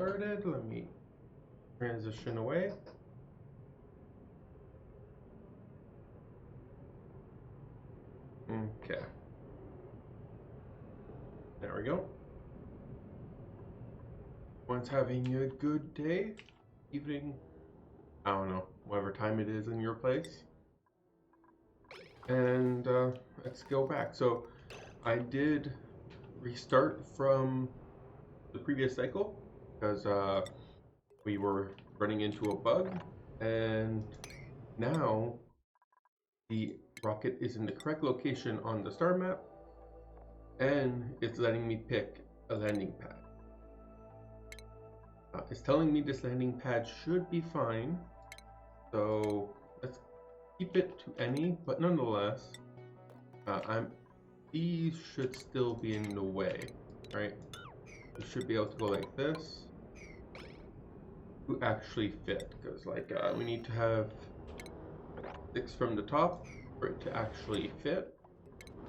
started. Let me transition away. Okay. There we go. Everyone's having a good day, evening, I don't know, whatever time it is in your place. And let's go back. So I did restart from the previous cycle because we were running into a bug, and now the rocket is in the correct location on the star map, and it's letting me pick a landing pad. It's telling me this landing pad should be fine, so let's keep it to any, but nonetheless, these should still be in the way, right? We should be able to go like this to actually fit, because like we need to have 6 from the top for it to actually fit.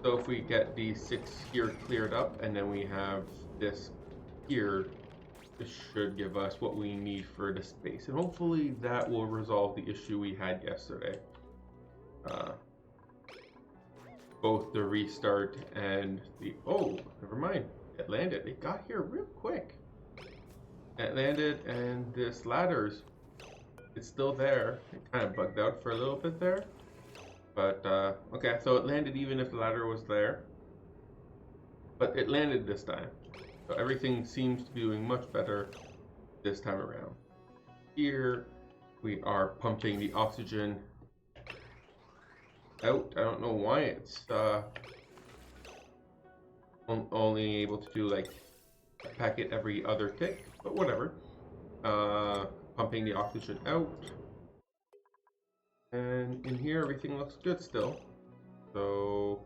So if we get these 6 here cleared up, and then we have this here, this should give us what we need for the space, and hopefully that will resolve the issue we had yesterday. Both the restart and the, oh, never mind, it landed. It got here real quick. It landed, and this ladder's, it's still there. It kind of bugged out for a little bit there, but okay, so it landed even if the ladder was there, but it landed this time. So everything seems to be doing much better this time around. Here we are pumping the oxygen out. I don't know why it's only able to do like a packet every other tick, but whatever. Pumping the oxygen out. And in here everything looks good still. So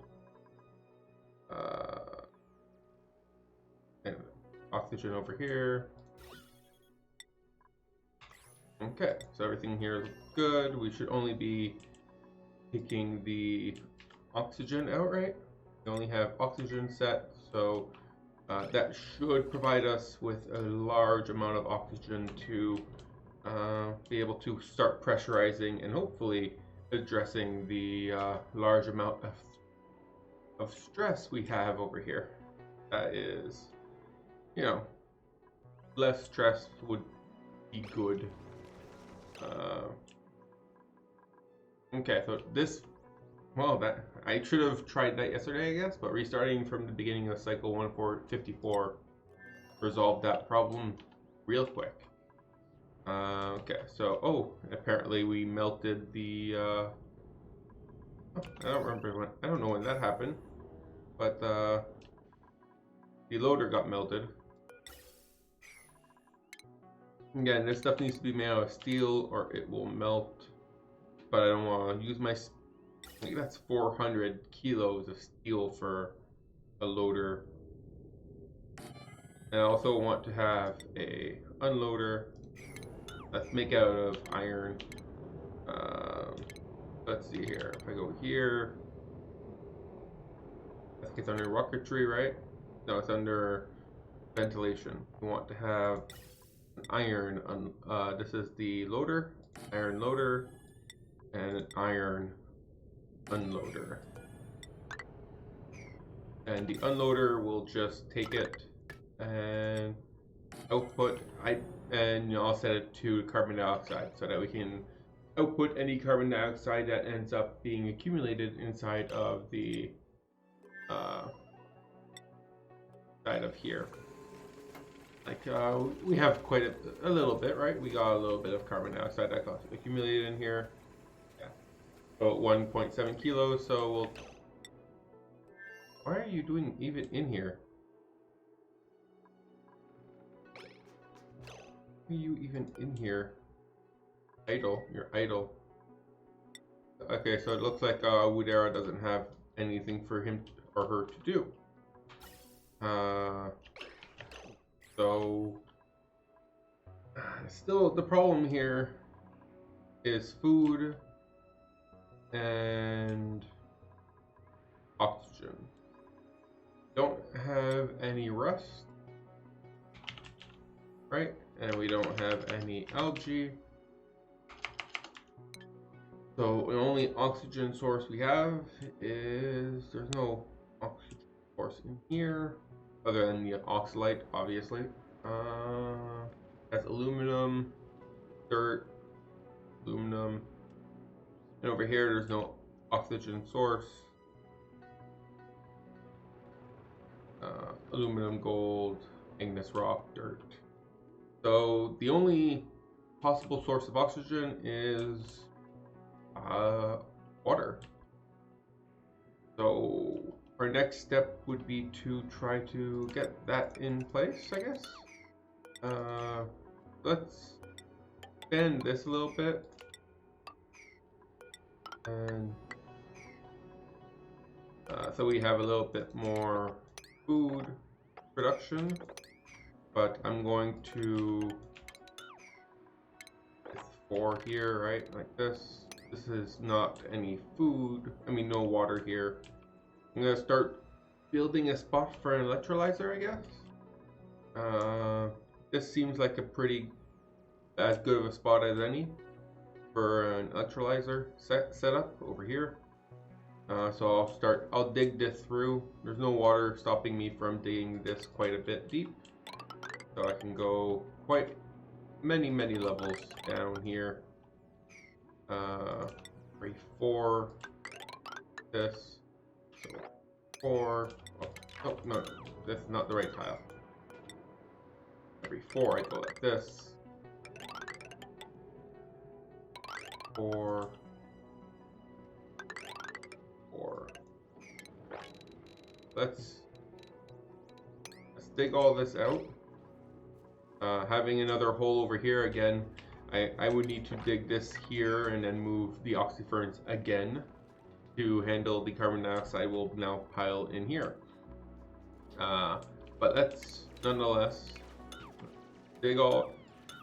anyway, oxygen over here. Okay, so everything here is good. We should only be taking the oxygen out, right? We only have oxygen set, so that should provide us with a large amount of oxygen to be able to start pressurizing and hopefully addressing the large amount of stress we have over here. That is, you know, less stress would be good. Okay, so this, well, that I should have tried that yesterday, I guess, but restarting from the beginning of cycle 1454 resolved that problem real quick. Okay, so, oh, apparently we melted the, I don't remember when, I don't know when that happened, but the loader got melted. Again, this stuff needs to be made out of steel or it will melt, but I don't want to use my, I think that's 400 kilos of steel for a loader. And I also want to have a unloader that's made out of iron. Let's see here. If I go here, I think it's under rocketry, right? No, it's under ventilation. We want to have an iron. This is the loader, iron loader, and an iron unloader. And the unloader will just take it and output. And I'll set it to carbon dioxide so that we can output any carbon dioxide that ends up being accumulated inside of the side of here. Like we have quite a little bit, right? We got a little bit of carbon dioxide that got accumulated in here. Yeah, about 1.7 kilos. So we'll. Why are you doing even in here? Why are you even in here? Idle. You're idle. Okay, so it looks like Woodera doesn't have anything for him or her to do. So still the problem here is food and oxygen. Don't have any rust, right? and we don't have any algae. So the only oxygen source we have is, there's no oxygen source in here, other than the oxalite, obviously. That's aluminum, dirt, aluminum, and over here there's no oxygen source. Aluminum, gold, igneous rock, dirt. So the only possible source of oxygen is water. So our next step would be to try to get that in place, I guess. Let's bend this a little bit, and so we have a little bit more food production. But I'm going to 4 here, right? Like this. This is not any food. I mean, no water here. I'm gonna start building a spot for an electrolyzer, I guess. This seems like a pretty as good of a spot as any for an electrolyzer setup over here. So I'll dig this through. There's no water stopping me from digging this quite a bit deep. So I can go quite many levels down here. 4, this, so 4, oh no, that's not the right tile. Every 4 I go like this. 4, 4. Let's dig all this out. Having another hole over here again, I would need to dig this here and then move the oxyferns again to handle the carbon dioxide will now pile in here. But let's nonetheless dig out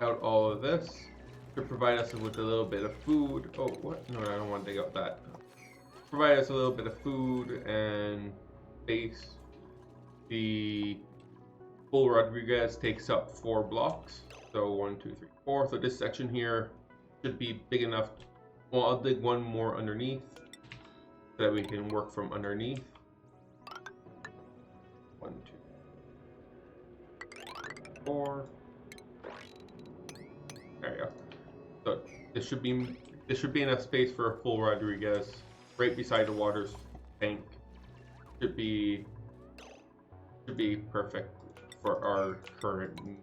all of this to provide us with a little bit of food. Oh, what? No, I don't want to dig out that. Provide us a little bit of food and base. The full Rodriguez takes up 4 blocks. So 1, 2, 3, 4. So this section here should be big enough. Well, I'll dig one more underneath so that we can work from underneath. 1, 2, 4. There you go. So this should be enough space for a full Rodriguez right beside the water tank. Should be perfect for our current needs.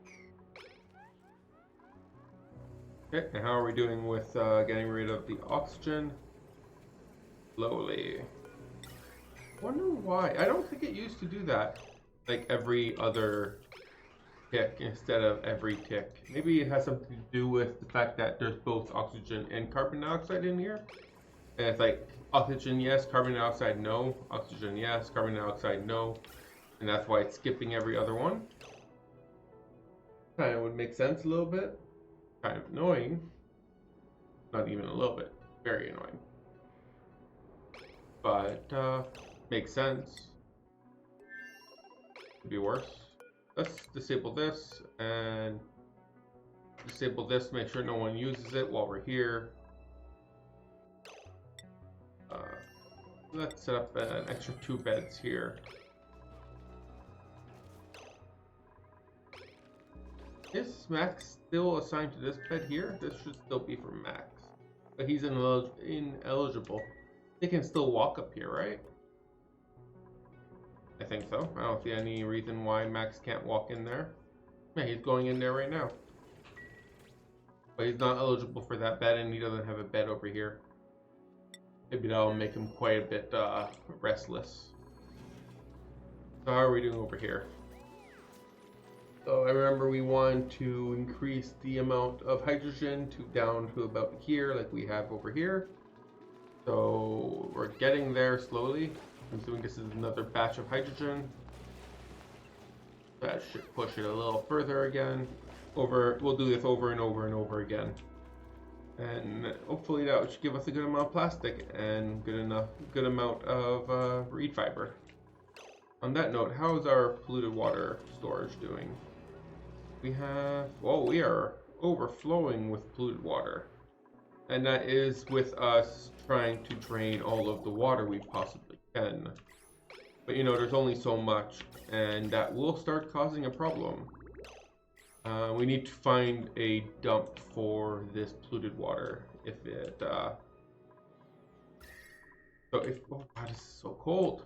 Okay, and how are we doing with getting rid of the oxygen? Slowly. Wonder why. I don't think it used to do that. Like every other tick instead of every tick. Maybe it has something to do with the fact that there's both oxygen and carbon dioxide in here. And it's like oxygen yes, carbon dioxide no. Oxygen yes, carbon dioxide no. And that's why it's skipping every other one. Kind of would make sense a little bit. Kind of annoying. Not even a little bit. Very annoying. But makes sense. Could be worse. Let's disable this and disable this. Make sure no one uses it while we're here. Let's set up an extra 2 beds here. Is Max still assigned to this bed here? This should still be for Max. But he's ineligible. They can still walk up here, right? I think so. I don't see any reason why Max can't walk in there. Yeah, he's going in there right now. But he's not eligible for that bed, and he doesn't have a bed over here. Maybe that'll make him quite a bit restless. So how are we doing over here? So I remember we want to increase the amount of hydrogen down to about here, like we have over here. So we're getting there slowly. I'm assuming this is another batch of hydrogen. That should push it a little further again. We'll do this over and over and over again. And hopefully that should give us a good amount of plastic and good amount of reed fiber. On that note, how is our polluted water storage doing? We have, oh, we are overflowing with polluted water. And that is with us trying to drain all of the water we possibly can. But you know, there's only so much, and that will start causing a problem. We need to find a dump for this polluted water. If it, oh God, this is so cold.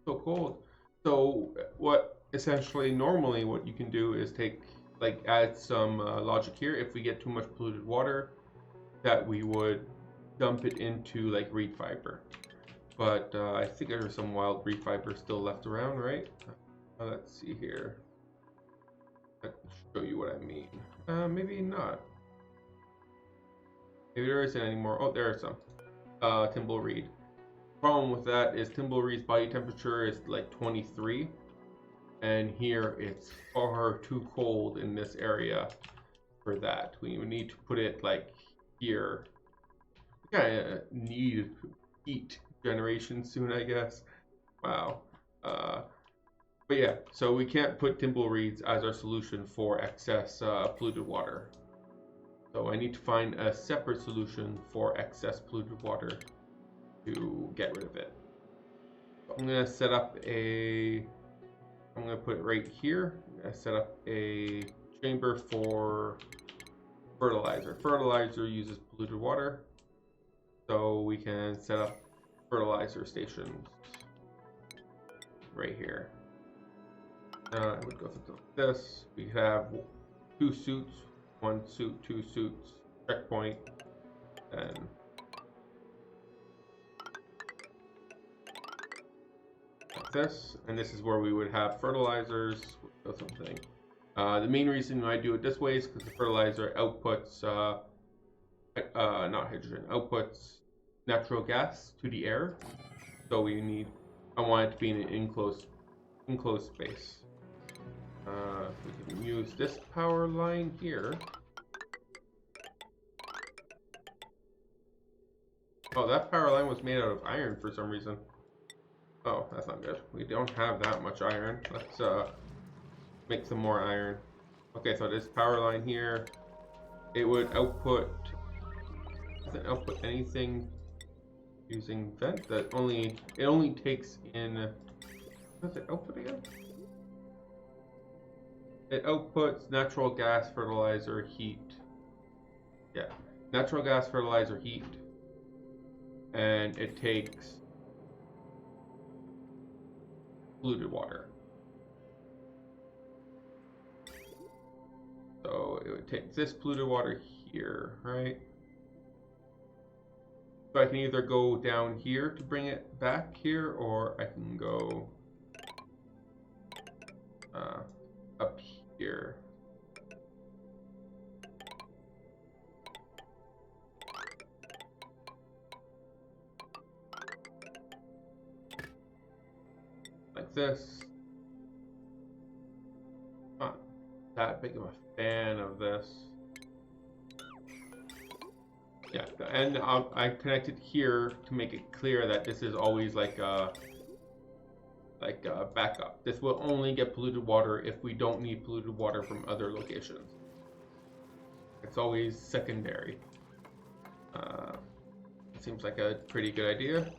So cold. So what essentially normally what you can do is take, like, add some logic here. If we get too much polluted water, that we would dump it into like reed fiber. But I think there's some wild reed fiber still left around, right? Let's see here. I can show you what I mean. Maybe not. Maybe there isn't anymore. Oh, there are some. Timbleweed. Problem with that is Timbleweed's body temperature is like 23, and here it's far too cold in this area for that. We would need to put it like here. We kind of need heat generation soon, I guess. Wow. But yeah, so we can't put Timbleweeds as our solution for excess polluted water. So I need to find a separate solution for excess polluted water to get rid of it. So I'm gonna set up I'm gonna put it right here. I'm gonna set up a chamber for fertilizer. Fertilizer uses polluted water, so we can set up fertilizer stations right here. I would go something like this. We have 2 suits, 1 suit, 2 suits, checkpoint, and like this. And this is where we would have fertilizers. We'll go something. The main reason I do it this way is because the fertilizer outputs, not hydrogen, outputs natural gas to the air. So I want it to be in an enclosed space. We can use this power line here. Oh, that power line was made out of iron for some reason. Oh, that's not good. We don't have that much iron. Let's make some more iron. Okay, so this power line here, it would output, doesn't output anything using vent. It only takes in, what does it output again? It outputs natural gas, fertilizer, heat. Yeah, natural gas, fertilizer, heat. And it takes polluted water. So it would take this polluted water here, right? So I can either go down here to bring it back here, or I can go up here. Like this. Not that big of a fan of this. Yeah, and I connected here to make it clear that this is always like a backup. This will only get polluted water if we don't need polluted water from other locations. It's always secondary. It seems like a pretty good idea.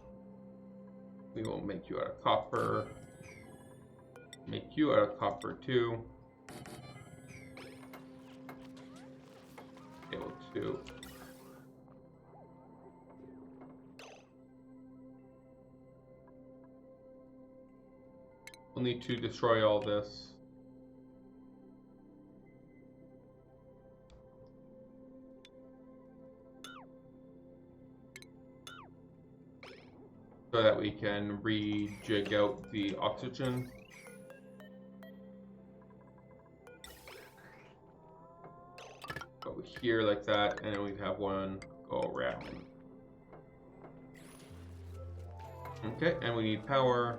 We will make you out of copper. Make you out of copper too. Able to. We'll need to destroy all this. So that we can rejig out the oxygen. Go here like that, and then we'd have one go around. Okay, and we need power.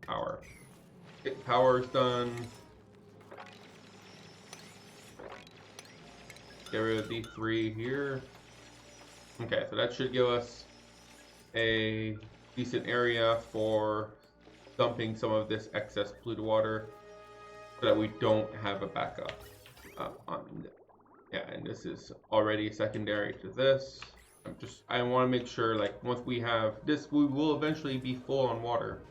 Power. Okay, power's done. Get rid of D3 here. Okay, so that should give us a decent area for dumping some of this excess polluted water so that we don't have a backup. Yeah, and this is already secondary to this. I want to make sure, like, once we have this, we will eventually be full on water.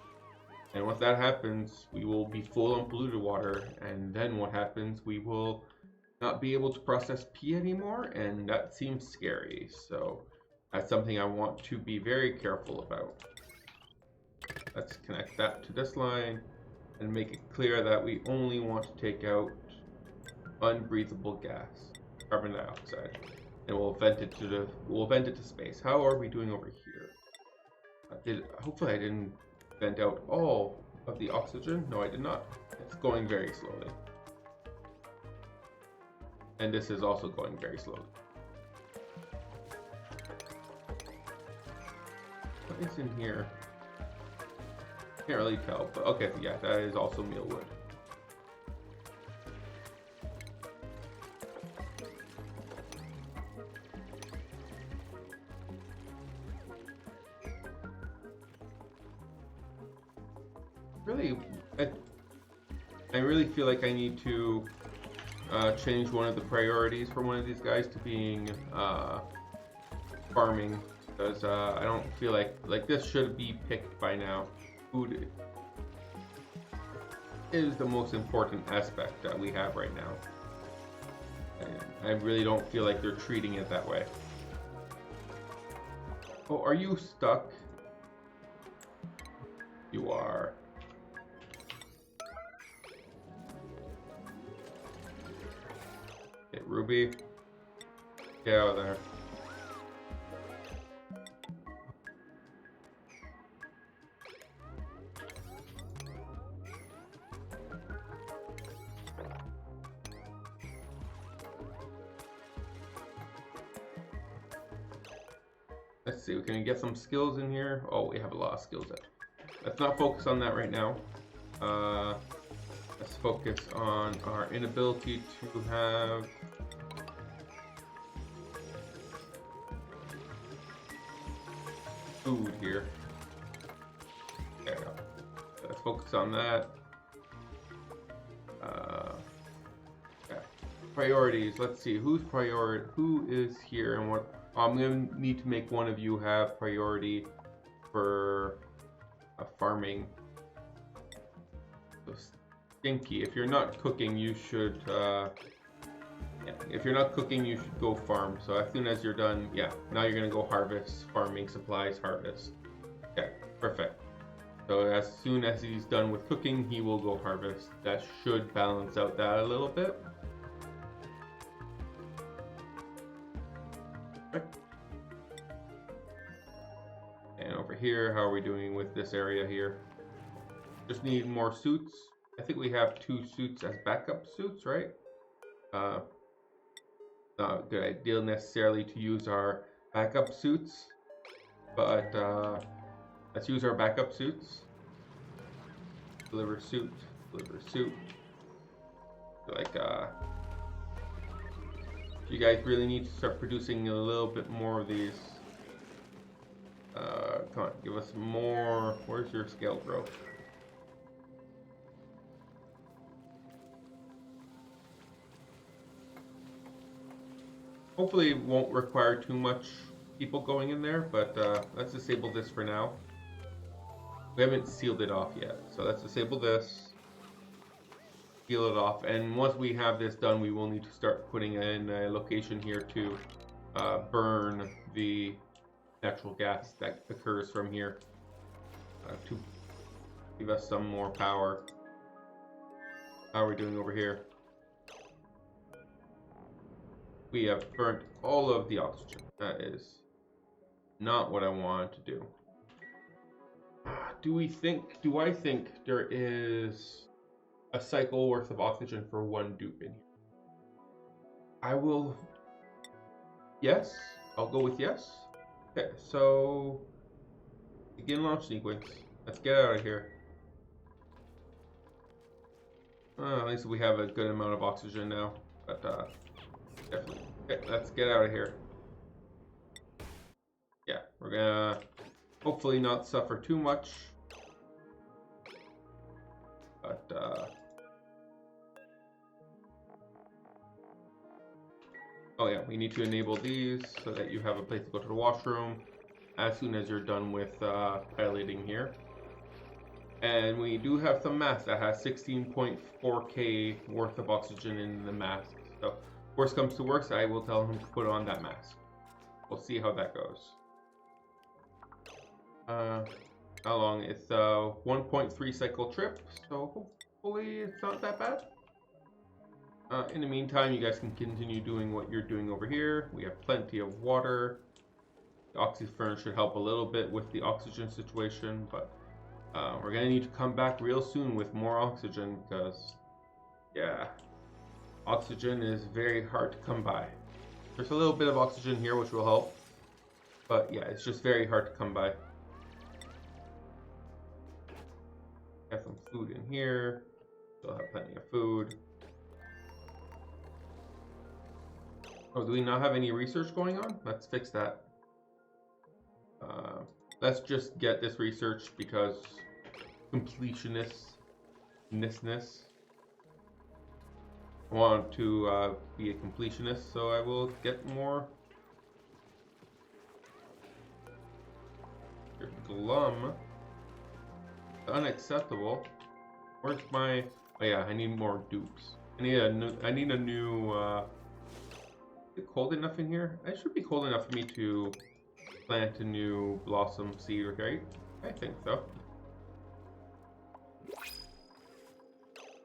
And once that happens, we will be full on polluted water. And then what happens? We will not be able to process pee anymore, and that seems scary. So that's something I want to be very careful about. Let's connect that to this line and make it clear that we only want to take out unbreathable gas, carbon dioxide, and we'll vent it to space. How are we doing over here? Hopefully I didn't vent out all of the oxygen. No, I did not. It's going very slowly. And this is also going very slowly. What is in here? Can't really tell, but okay, yeah, that is also mealwood. Really, I really feel like I need to change one of the priorities for one of these guys to being farming, because I don't feel like this should be picked by now. Food is the most important aspect that we have right now, and I really don't feel like they're treating it that way. Oh, are you stuck? You are. Okay, Ruby, get out of there. Let's see, can we get some skills in here? Oh, we have a lot of skills. Let's not focus on that right now. Let's focus on our inability to have food here. There we go. Let's focus on that. Yeah. Priorities. Let's see who is here and what. I'm gonna need to make one of you have priority for farming. So Stinky, if you're not cooking, you should. Yeah, if you're not cooking, you should go farm. So as soon as you're done, yeah, now you're gonna go harvest, farming supplies, harvest. Okay, perfect. So as soon as he's done with cooking, he will go harvest. That should balance out that a little bit. And over here, how are we doing with this area here? Just need more suits. I think we have 2 suits as backup suits, right? Not a good idea necessarily to use our backup suits, but let's use our backup suits. Deliver suit, deliver suit. Like, you guys really need to start producing a little bit more of these. Come on, give us more. Where's your scale growth? Hopefully it won't require too much people going in there, but let's disable this for now. We haven't sealed it off yet, so let's disable this, seal it off, and once we have this done, we will need to start putting in a location here to burn the natural gas that occurs from here to give us some more power. How are we doing over here? We have burnt all of the oxygen. That is not what I wanted to do. Do I think there is a cycle worth of oxygen for 1 dupe in here? I will. Yes, I'll go with yes. Okay, so begin launch sequence. Let's get out of here. At least we have a good amount of oxygen now, but definitely. Okay, let's get out of here. Yeah, we're gonna hopefully not suffer too much. But oh yeah, we need to enable these so that you have a place to go to the washroom as soon as you're done with piloting here. And we do have some masks that has 16.4k worth of oxygen in the mask. So worst comes to worst, I will tell him to put on that mask. We'll see how that goes. How long? It's a 1.3 cycle trip, so hopefully it's not that bad. In the meantime, you guys can continue doing what you're doing over here. We have plenty of water. The oxyfern should help a little bit with the oxygen situation, but we're gonna need to come back real soon with more oxygen because, yeah, oxygen is very hard to come by. There's a little bit of oxygen here which will help, but yeah, it's just very hard to come by. Have some food in here. Still have plenty of food. Oh, do we not have any research going on? Let's fix that. Let's just get this research because completionist. I want to be a completionist, so I will get more. Glum. Unacceptable. Where's my? Oh yeah, I need more dupes. I need a new. Is it cold enough in here? It should be cold enough for me to plant a new blossom seed, right? I think so.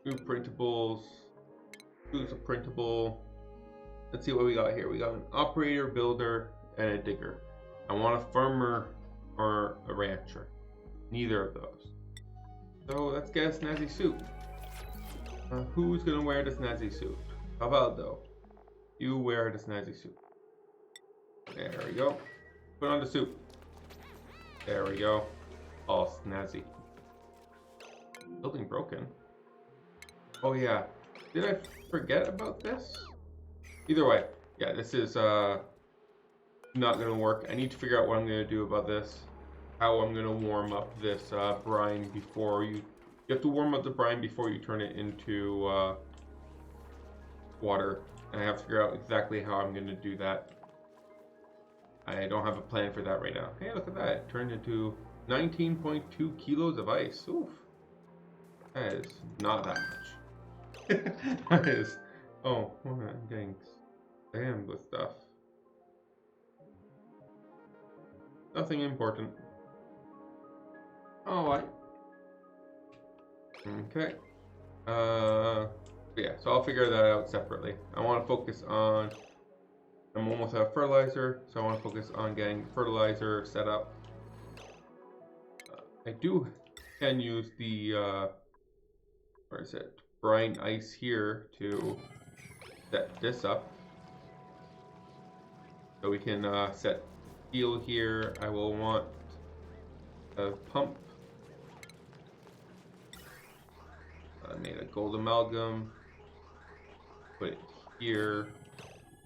New printables. Who's a printable? Let's see what we got here. We got an operator, builder, and a digger. I want a farmer or a rancher. Neither of those. So let's get a snazzy suit. Who's gonna wear the snazzy suit? How about though? You wear the snazzy suit. There we go. Put on the suit. There we go. All snazzy. Building broken. Oh yeah. Did I forget about this? Either way, yeah, this is not gonna work. I need to figure out what I'm gonna do about this. How I'm gonna warm up this brine before you have to warm up the brine before you turn it into water. And I have to figure out exactly how I'm gonna do that. I don't have a plan for that right now. Hey, look at that. It turned into 19.2 kilos of ice. Oof. That is not that much. That is... Oh, I'm getting spammed with stuff. Nothing important. Alright. Okay. Yeah, so I'll figure that out separately. I want to focus on... I'm almost out of fertilizer, so I want to focus on getting fertilizer set up. I can use the, where is it? Brine ice here to set this up. So we can set steel here. I will want a pump. I made a gold amalgam. Put it here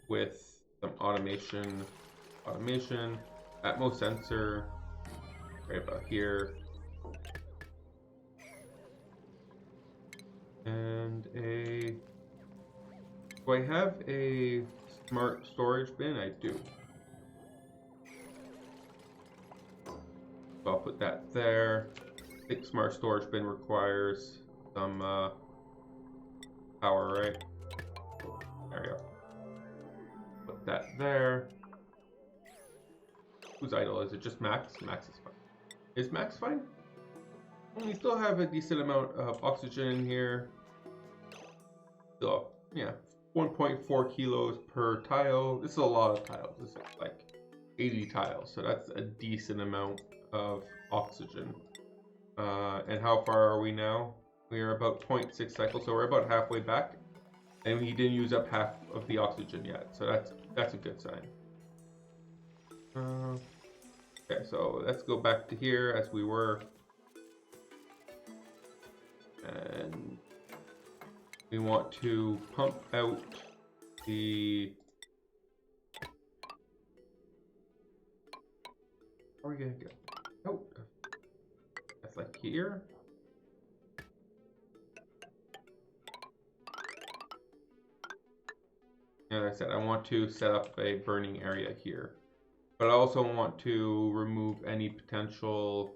with some automation, Atmos sensor, right about here, and do I have a smart storage bin? I do. So I'll put that there. I think smart storage bin requires some power, right? There we go. Put that there. Who's idle? Is it just Max? Max is fine. Is Max fine? We still have a decent amount of oxygen in here. So, yeah, 1.4 kilos per tile. This is a lot of tiles. This is like 80 tiles. So that's a decent amount of oxygen. And how far are we now? We are about 0.6 cycles, so we're about halfway back. And we didn't use up half of the oxygen yet, so that's a good sign. Okay, so let's go back to here as we were. And we want to pump out the... How are we gonna go? Oh, that's like here. As I said, I want to set up a burning area here. But I also want to remove any potential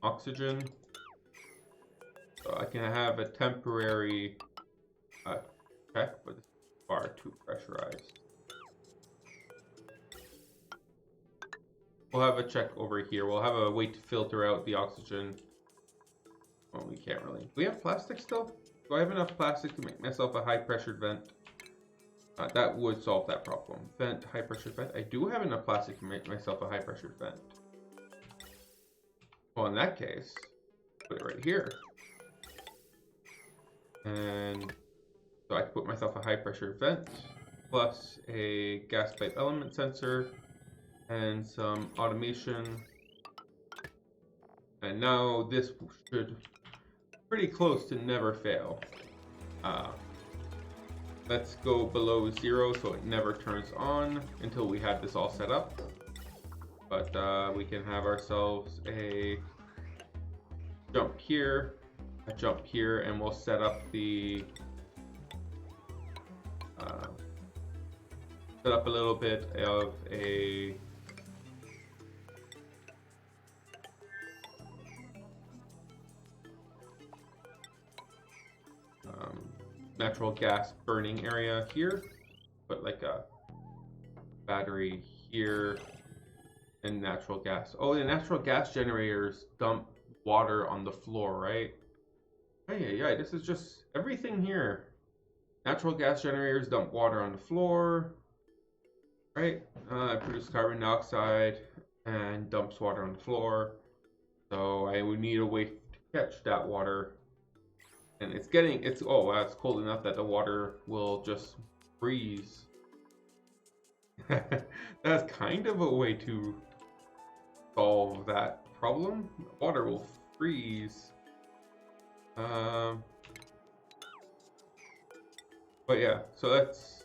oxygen. So I can have a temporary check, but it's far too pressurized. We'll have a check over here. We'll have a way to filter out the oxygen. Well, we can't really. Do we have plastic still? Do I have enough plastic to make myself a high pressured vent? That would solve that problem. Vent, high pressure vent. I do have enough plastic to make myself a high pressure vent. Well, in that case, put it right here. And so I can put myself a high pressure vent plus a gas pipe element sensor and some automation. And now this should pretty close to never fail. Let's go below 0 so it never turns on until we have this all set up. But we can have ourselves a jump here, a jump here, and we'll set up the set up a little bit of a natural gas burning area here. Put like a battery here and natural gas. Oh, the natural gas generators dump water on the floor, right? Yeah, this is just everything here. Natural gas generators dump water on the floor, right? Produce carbon dioxide and dumps water on the floor. So I would need a way to catch that water. And oh wow, it's cold enough that the water will just freeze. That's kind of a way to solve that problem. Water will freeze. But yeah, so let's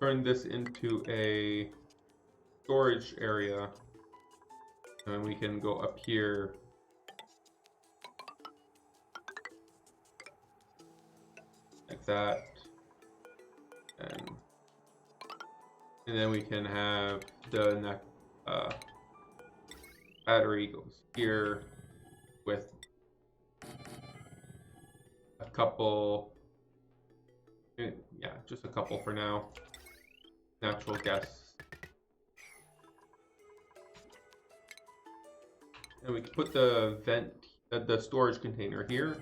turn this into a storage area. And we can go up here. Like that. And then we can have the battery goes here with a couple, yeah, just a couple for now. Natural gas. And we can put the the storage container here.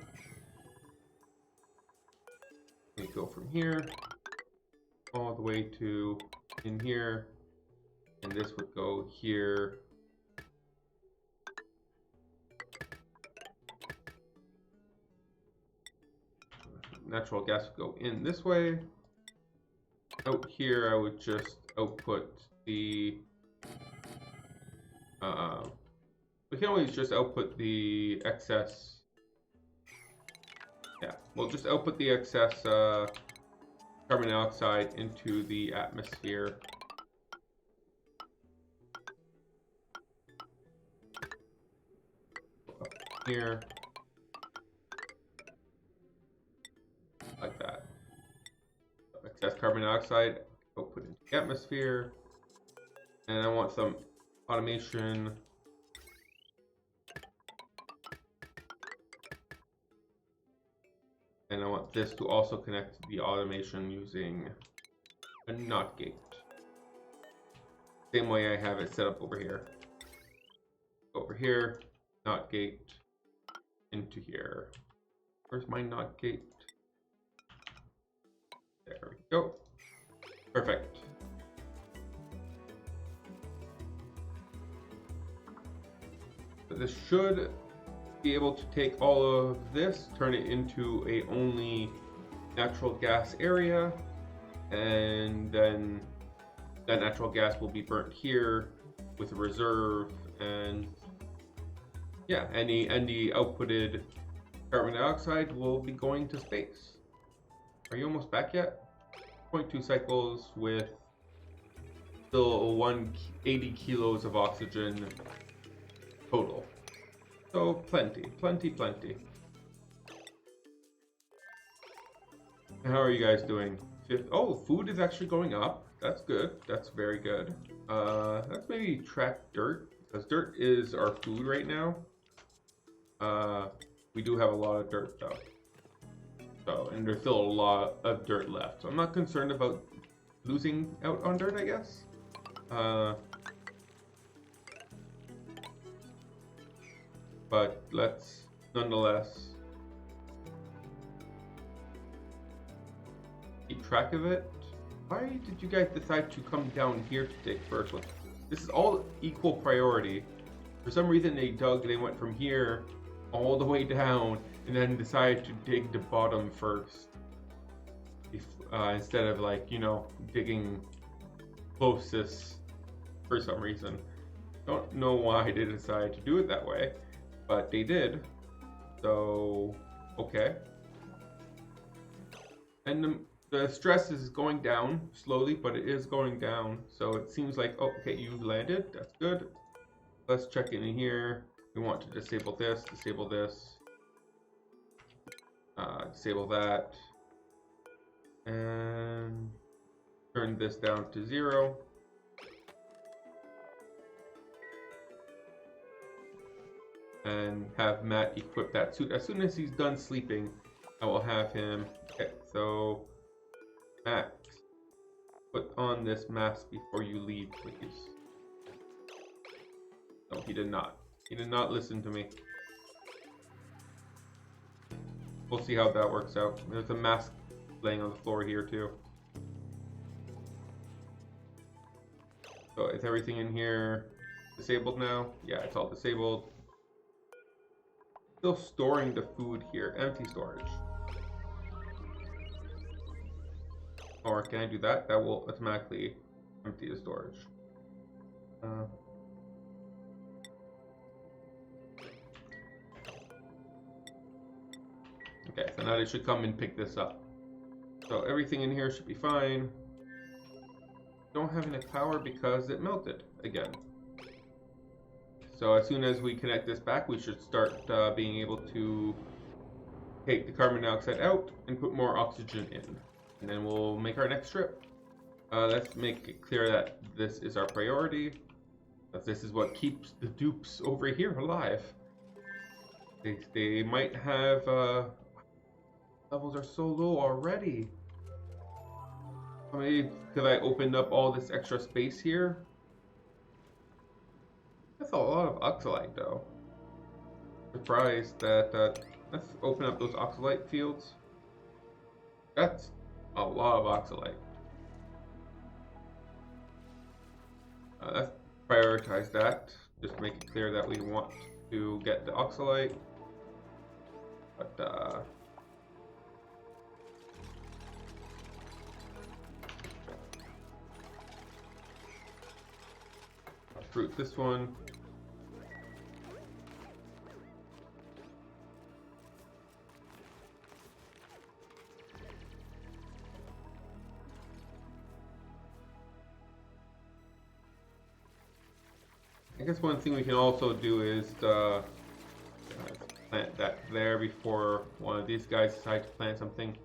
We go from here all the way to in here, and this would go here. Natural gas would go in this way. Out here, I would just output the. We can always just output the excess. Yeah, we'll just output the excess carbon dioxide into the atmosphere. Up here. Like that. Excess carbon dioxide output into the atmosphere. And I want some automation. And I want this to also connect to the automation using a NOT gate. Same way I have it set up over here. Over here, NOT gate into here. Where's my NOT gate? There we go. Perfect. So this should be able to take all of this, turn it into a only natural gas area, and then that natural gas will be burnt here with a reserve, and yeah, any outputted carbon dioxide will be going to space. Are you almost back yet? 0.2 cycles with still 180 kilos of oxygen total. So plenty. How are you guys doing? Oh, food is actually going up. That's good. That's very good. Let's maybe track dirt, because dirt is our food right now. We do have a lot of dirt though. So, and there's still a lot of dirt left. So I'm not concerned about losing out on dirt, I guess. But let's nonetheless keep track of it. Why did you guys decide to come down here to dig first? This is all equal priority. For some reason they went from here all the way down and then decided to dig the bottom first. Instead of, like, you know, digging closest for some reason. Don't know why they decided to do it that way, but they did. So, okay. And the stress is going down slowly, but it is going down. So it seems like, oh, okay, you've landed. That's good. Let's check in here. We want to disable this, disable this, disable that, and turn this down to 0. And have Matt equip that suit. As soon as he's done sleeping, I will have him. Okay, so Matt, put on this mask before you leave, please. No, he did not. He did not listen to me. We'll see how that works out. There's a mask laying on the floor here too. So is everything in here disabled now? Yeah, it's all disabled. Still storing the food here. Empty storage. Or can I do that? That will automatically empty the storage. Okay, so now they should come and pick this up. So everything in here should be fine. Don't have enough power because it melted again. So as soon as we connect this back, we should start being able to take the carbon dioxide out and put more oxygen in. And then we'll make our next trip. Let's make it clear that this is our priority. That this is what keeps the dupes over here alive. They might have... levels are so low already. Maybe because I opened up all this extra space here. That's a lot of oxalite though. Surprised that, let's open up those oxalite fields. That's a lot of oxalite. Let's prioritize that. Just make it clear that we want to get the oxalite. But, fruit this one. I guess one thing we can also do is plant that there before one of these guys decide to plant something.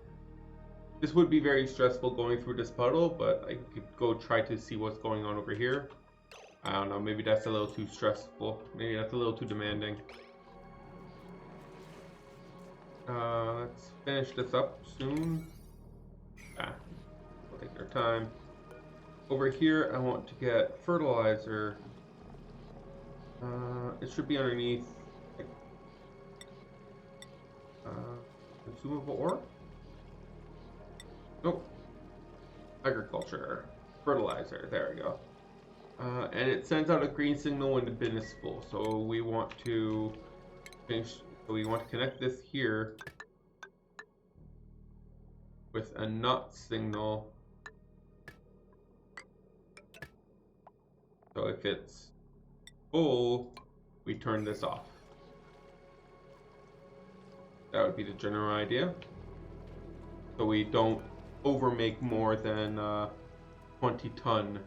This would be very stressful going through this puddle, but I could go try to see what's going on over here. I don't know, maybe that's a little too stressful. Maybe that's a little too demanding. Let's finish this up soon. We'll take our time. Over here, I want to get fertilizer. It should be underneath consumable ore? Nope. Agriculture. Fertilizer. There we go. And it sends out a green signal when the bin is full. So we want to finish. So we want to connect this here with a not signal. So if it's full, we turn this off. That would be the general idea. So we don't overmake more than 20 ton.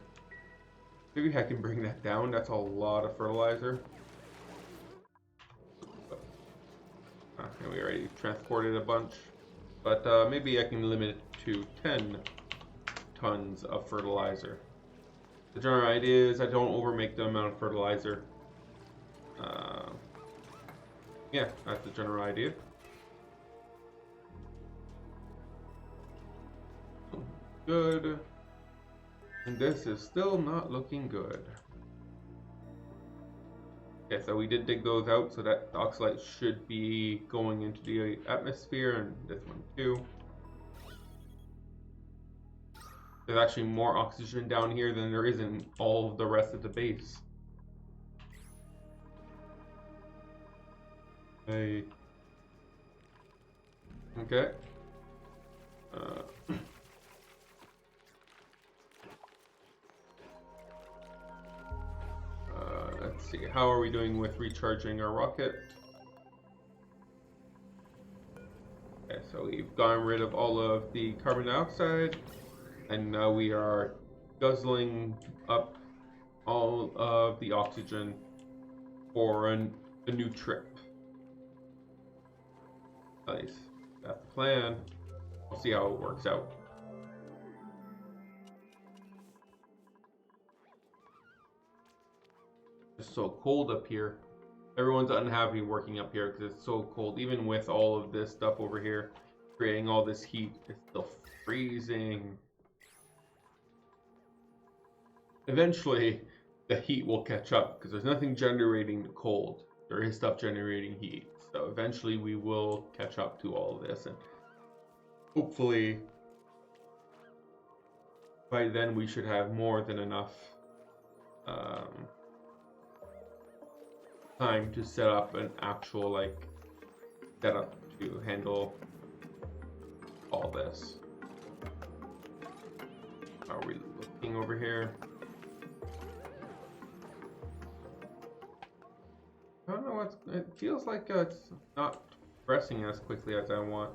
Maybe I can bring that down. That's a lot of fertilizer. And we already transported a bunch. But maybe I can limit it to 10 tons of fertilizer. The general idea is I don't overmake the amount of fertilizer. Yeah, that's the general idea. Good. And this is still not looking good. Okay, so we did dig those out, so that oxalate should be going into the atmosphere, and this one too. There's actually more oxygen down here than there is in all of the rest of the base. Hey. Okay. Let's see, how are we doing with recharging our rocket? Okay, so we've gotten rid of all of the carbon dioxide, and now we are guzzling up all of the oxygen for a new trip. Nice. That's the plan. We'll see how it works out. It's so cold up here. Everyone's unhappy working up here because it's so cold. Even with all of this stuff over here, creating all this heat, it's still freezing. Eventually, the heat will catch up because there's nothing generating the cold. There is stuff generating heat. So eventually we will catch up to all of this, and hopefully by then we should have more than enough time to set up an actual setup to handle all this. How are we looking over here? I don't know, it feels like it's not progressing as quickly as I want.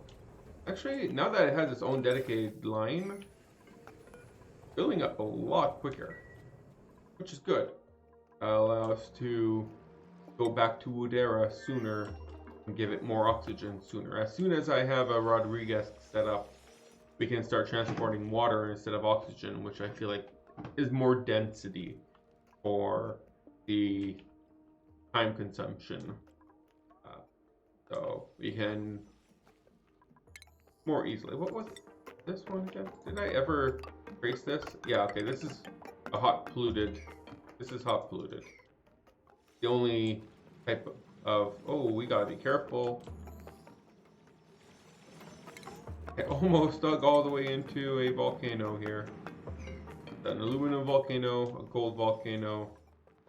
Actually, now that it has its own dedicated line, building up a lot quicker, which is good. Allow us to go back to Woodera sooner and give it more oxygen sooner. As soon as I have a Rodriguez set up, we can start transporting water instead of oxygen, which I feel like is more density for the time consumption. So we can more easily. What was this one again? Did I ever trace this? Yeah, okay, this is a hot polluted. This is hot polluted. The only type of, oh, we gotta be careful. I almost dug all the way into a volcano here. An aluminum volcano, a gold volcano,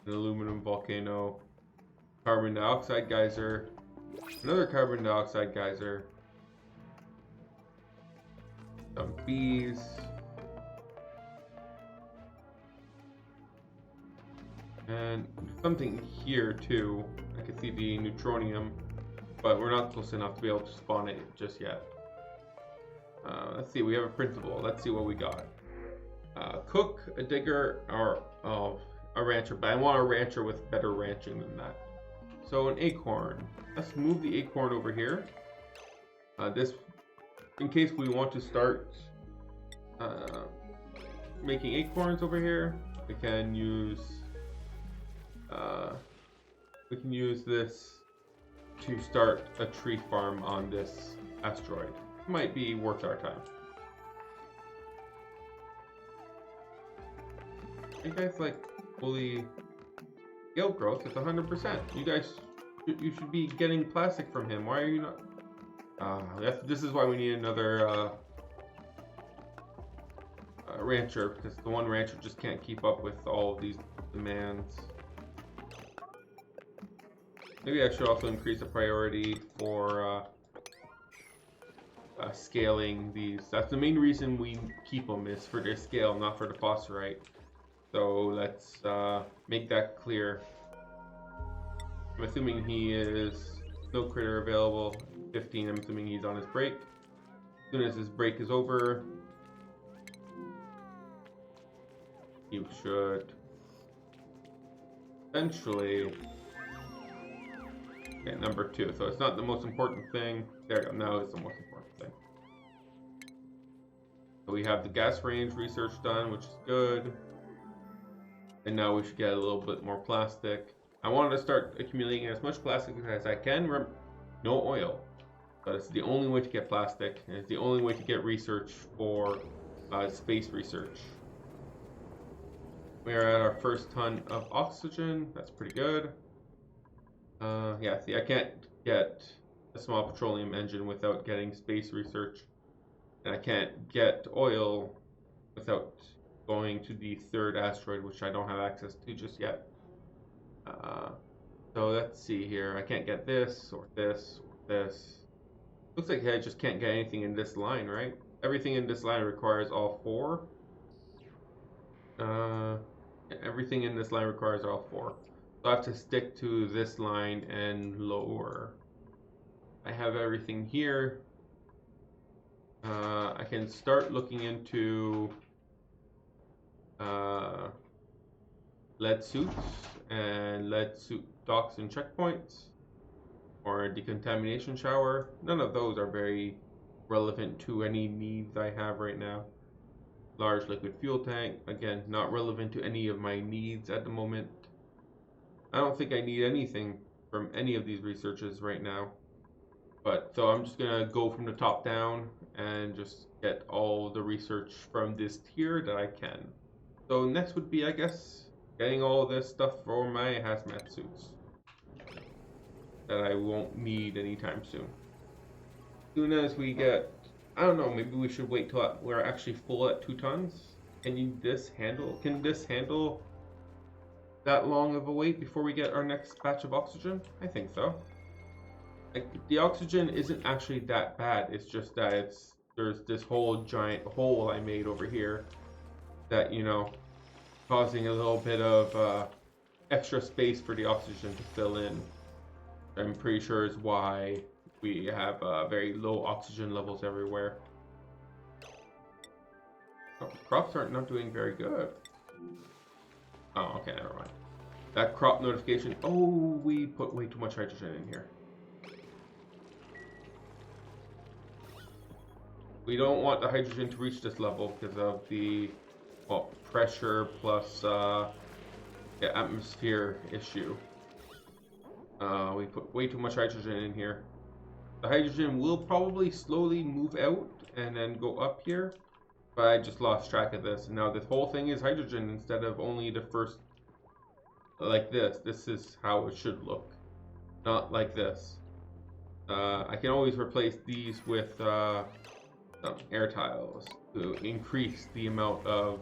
an aluminum volcano, carbon dioxide geyser, another carbon dioxide geyser, some bees, and something here too. I can see the neutronium, but we're not close enough to be able to spawn it just yet. Let's see, we have a principal. Let's see what we got. Cook, a digger, or a rancher, but I want a rancher with better ranching than that. So an acorn. Let's move the acorn over here. This, in case we want to start making acorns over here, we can use this to start a tree farm on this asteroid. Might be worth our time. You guys like fully scale growth? It's 100%. You guys, you should be getting plastic from him. Why are you not? This is why we need another rancher, because the one rancher just can't keep up with all of these demands. Maybe I should also increase the priority for scaling these. That's the main reason we keep them, is for their scale, not for the phosphorite. So let's make that clear. I'm assuming he is no critter available. 15, I'm assuming he's on his break. As soon as his break is over, you should eventually get number 2. So it's not the most important thing. There you go, now it's the most important thing. So we have the gas range research done, which is good. And now we should get a little bit more plastic. I wanted to start accumulating as much plastic as I can. No oil. But it's the only way to get plastic, and it's the only way to get research for space research. We are at our first ton of oxygen. That's pretty good. Yeah, see, I can't get a small petroleum engine without getting space research. And I can't get oil without going to the third asteroid, which I don't have access to just yet. So let's see here. I can't get this, or this, or this. Looks like I just can't get anything in this line, right? Everything in this line requires all four. Everything in this line requires all four. So I have to stick to this line and lower. I have everything here. I can start looking into lead suits and lead suit docks and checkpoints, or a decontamination shower. None of those are very relevant to any needs I have right now. Large liquid fuel tank, again, not relevant to any of my needs at the moment. I don't think I need anything from any of these researches right now. But so I'm just gonna go from the top down and just get all the research from this tier that I can. So next would be, I guess, getting all this stuff for my hazmat suits that I won't need anytime soon. As soon as we get, I don't know, maybe we should wait till we're actually full at 2 tons. Can this handle that long of a wait before we get our next batch of oxygen? I think so. Like, the oxygen isn't actually that bad. It's just that there's this whole giant hole I made over here that, you know, causing a little bit of extra space for the oxygen to fill in. I'm pretty sure is why we have very low oxygen levels everywhere. Oh, crops aren't not doing very good. Oh, okay, never mind. That crop notification. Oh, we put way too much hydrogen in here. We don't want the hydrogen to reach this level because of the pressure plus the atmosphere issue. We put way too much hydrogen in here. The hydrogen will probably slowly move out and then go up here, but I just lost track of this. And now this whole thing is hydrogen instead of only the first, like this. This is how it should look, not like this. I can always replace these with some air tiles to increase the amount of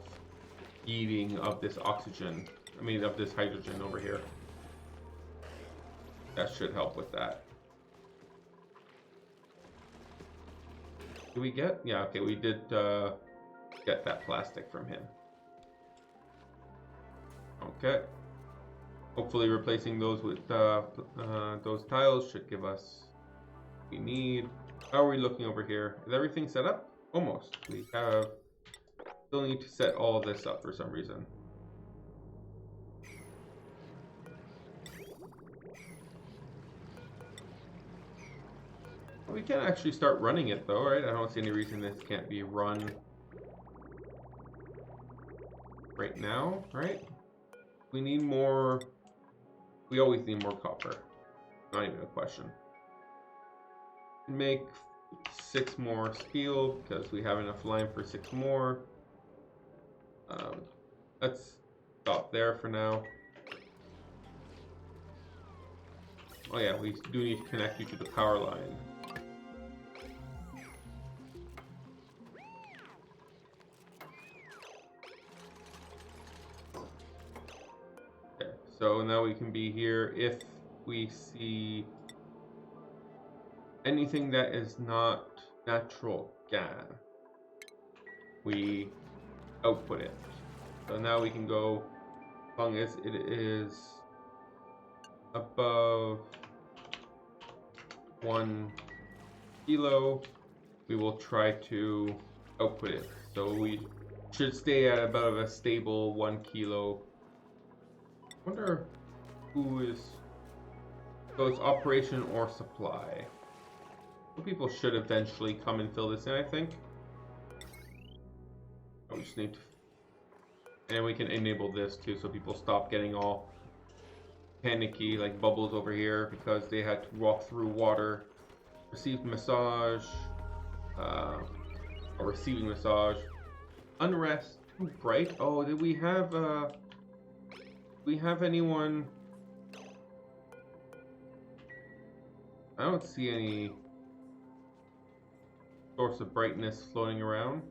heating of this oxygen, of this hydrogen over here. That should help with that. Do we get? Yeah, okay, we did get that plastic from him. Okay. Hopefully replacing those with those tiles should give us what we need. How are we looking over here? Is everything set up? Almost. We still need to set all of this up for some reason. We can actually start running it though, right? I don't see any reason this can't be run right now, right? We need more. We always need more copper. Not even a question. Make 6 more steel because we have enough lime for 6 more. Let's stop there for now. Oh yeah, we do need to connect you to the power line. Okay, so now we can be here if we see anything that is not natural gas. We output it. So now we can go, as long as it is above 1 kilo, we will try to output it. So we should stay at about a stable 1 kilo. I wonder who is, so it's operation or supply. People should eventually come and fill this in, I think. We just need to, and then we can enable this too, so people stop getting all panicky, like bubbles over here, because they had to walk through water. Received massage, or receiving massage. Unrest, bright. Oh, did we have anyone? I don't see any source of brightness floating around.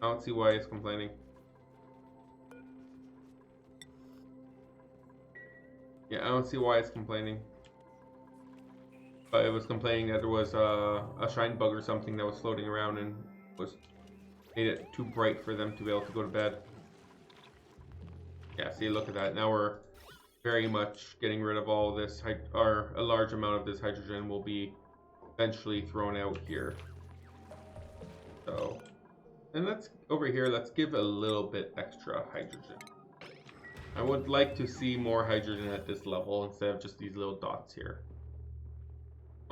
I don't see why it's complaining. Yeah, I don't see why it's complaining. But it was complaining that there was a shine bug or something that was floating around and made it too bright for them to be able to go to bed. Yeah, see, look at that. Now we're very much getting rid of all this, or a large amount of this hydrogen will be eventually thrown out here. So, and over here, let's give a little bit extra hydrogen. I would like to see more hydrogen at this level instead of just these little dots here.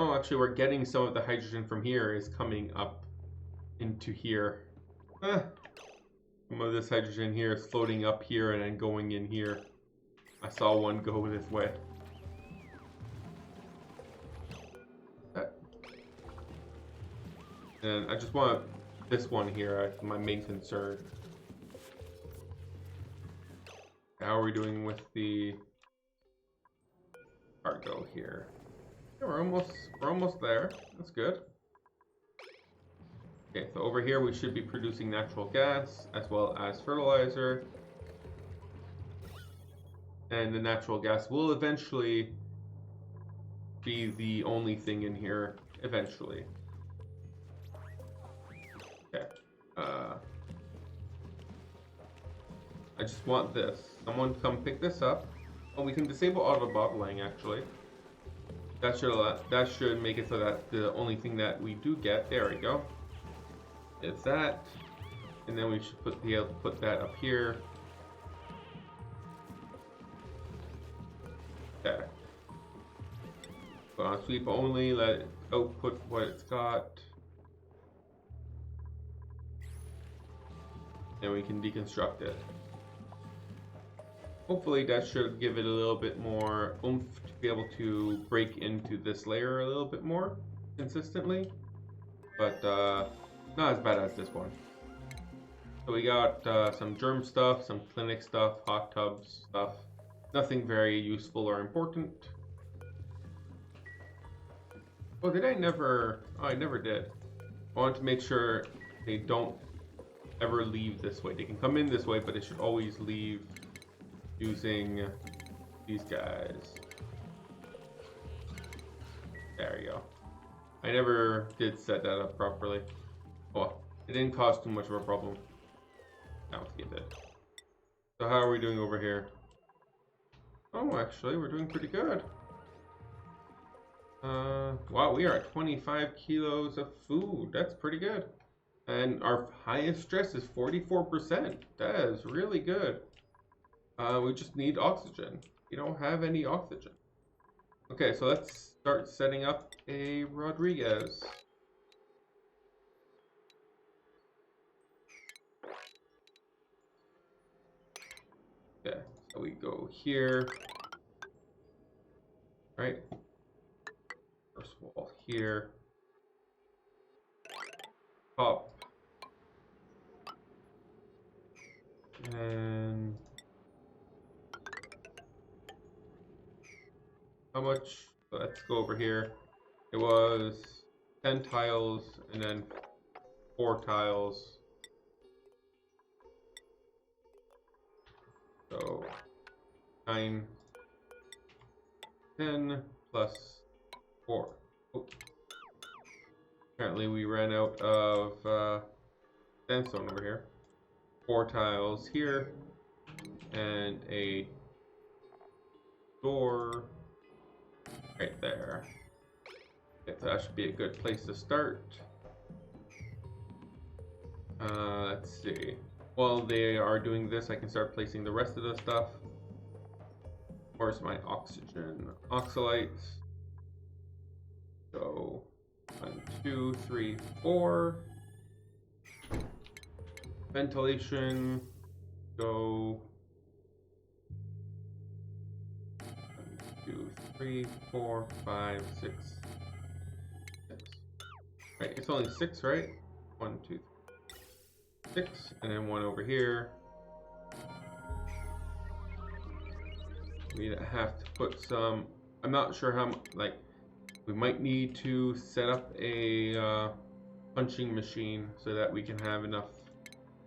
Oh, actually, we're getting some of the hydrogen from here is coming up into here. Some of this hydrogen here is floating up here and then going in here. I saw one go this way. And I just want this one here, my main concern. How are we doing with the cargo here? Yeah, we're almost there. That's good. Okay, so over here we should be producing natural gas as well as fertilizer. And the natural gas will eventually be the only thing in here, eventually. Okay. I just want this. Someone come pick this up. Oh, we can disable auto bottling actually. That should make it so that the only thing that we do get, there we go, is that. And then we should be able to put that up here. Okay. Go on sweep only, let it output what it's got. And we can deconstruct it. Hopefully that should give it a little bit more oomph to be able to break into this layer a little bit more consistently. But not as bad as this one. So we got some germ stuff, some clinic stuff, hot tubs stuff. Nothing very useful or important. Oh, did I never? Oh, I never did. I want to make sure they don't ever leave this way. They can come in this way, but they should always leave using these guys. There you go. I never did set that up properly. Well, it didn't cause too much of a problem. I don't think it did. So how are we doing over here? Oh, actually, we're doing pretty good. Wow, we are at 25 kilos of food. That's pretty good. And our highest stress is 44%. That is really good. We just need oxygen. We don't have any oxygen. Okay, so let's start setting up a Rodriguez. Okay, so we go here. Right? First wall here. Pop. And how much? Let's go over here. It was 10 tiles and then 4 tiles. So 9, 10 plus 4. Oh. Apparently we ran out of sandstone over here. 4 tiles here and a door right there. Okay, so that should be a good place to start. Let's see. While they are doing this, I can start placing the rest of the stuff. Where's my oxygen? Oxalites. So 1, 2, 3, 4. Ventilation, go 1, 2, 3, 4, 5, 6. Right, it's only 6, right? 1, 2, 3, 6, and then 1 over here. We have to put some. I'm not sure how. Like, we might need to set up a punching machine so that we can have enough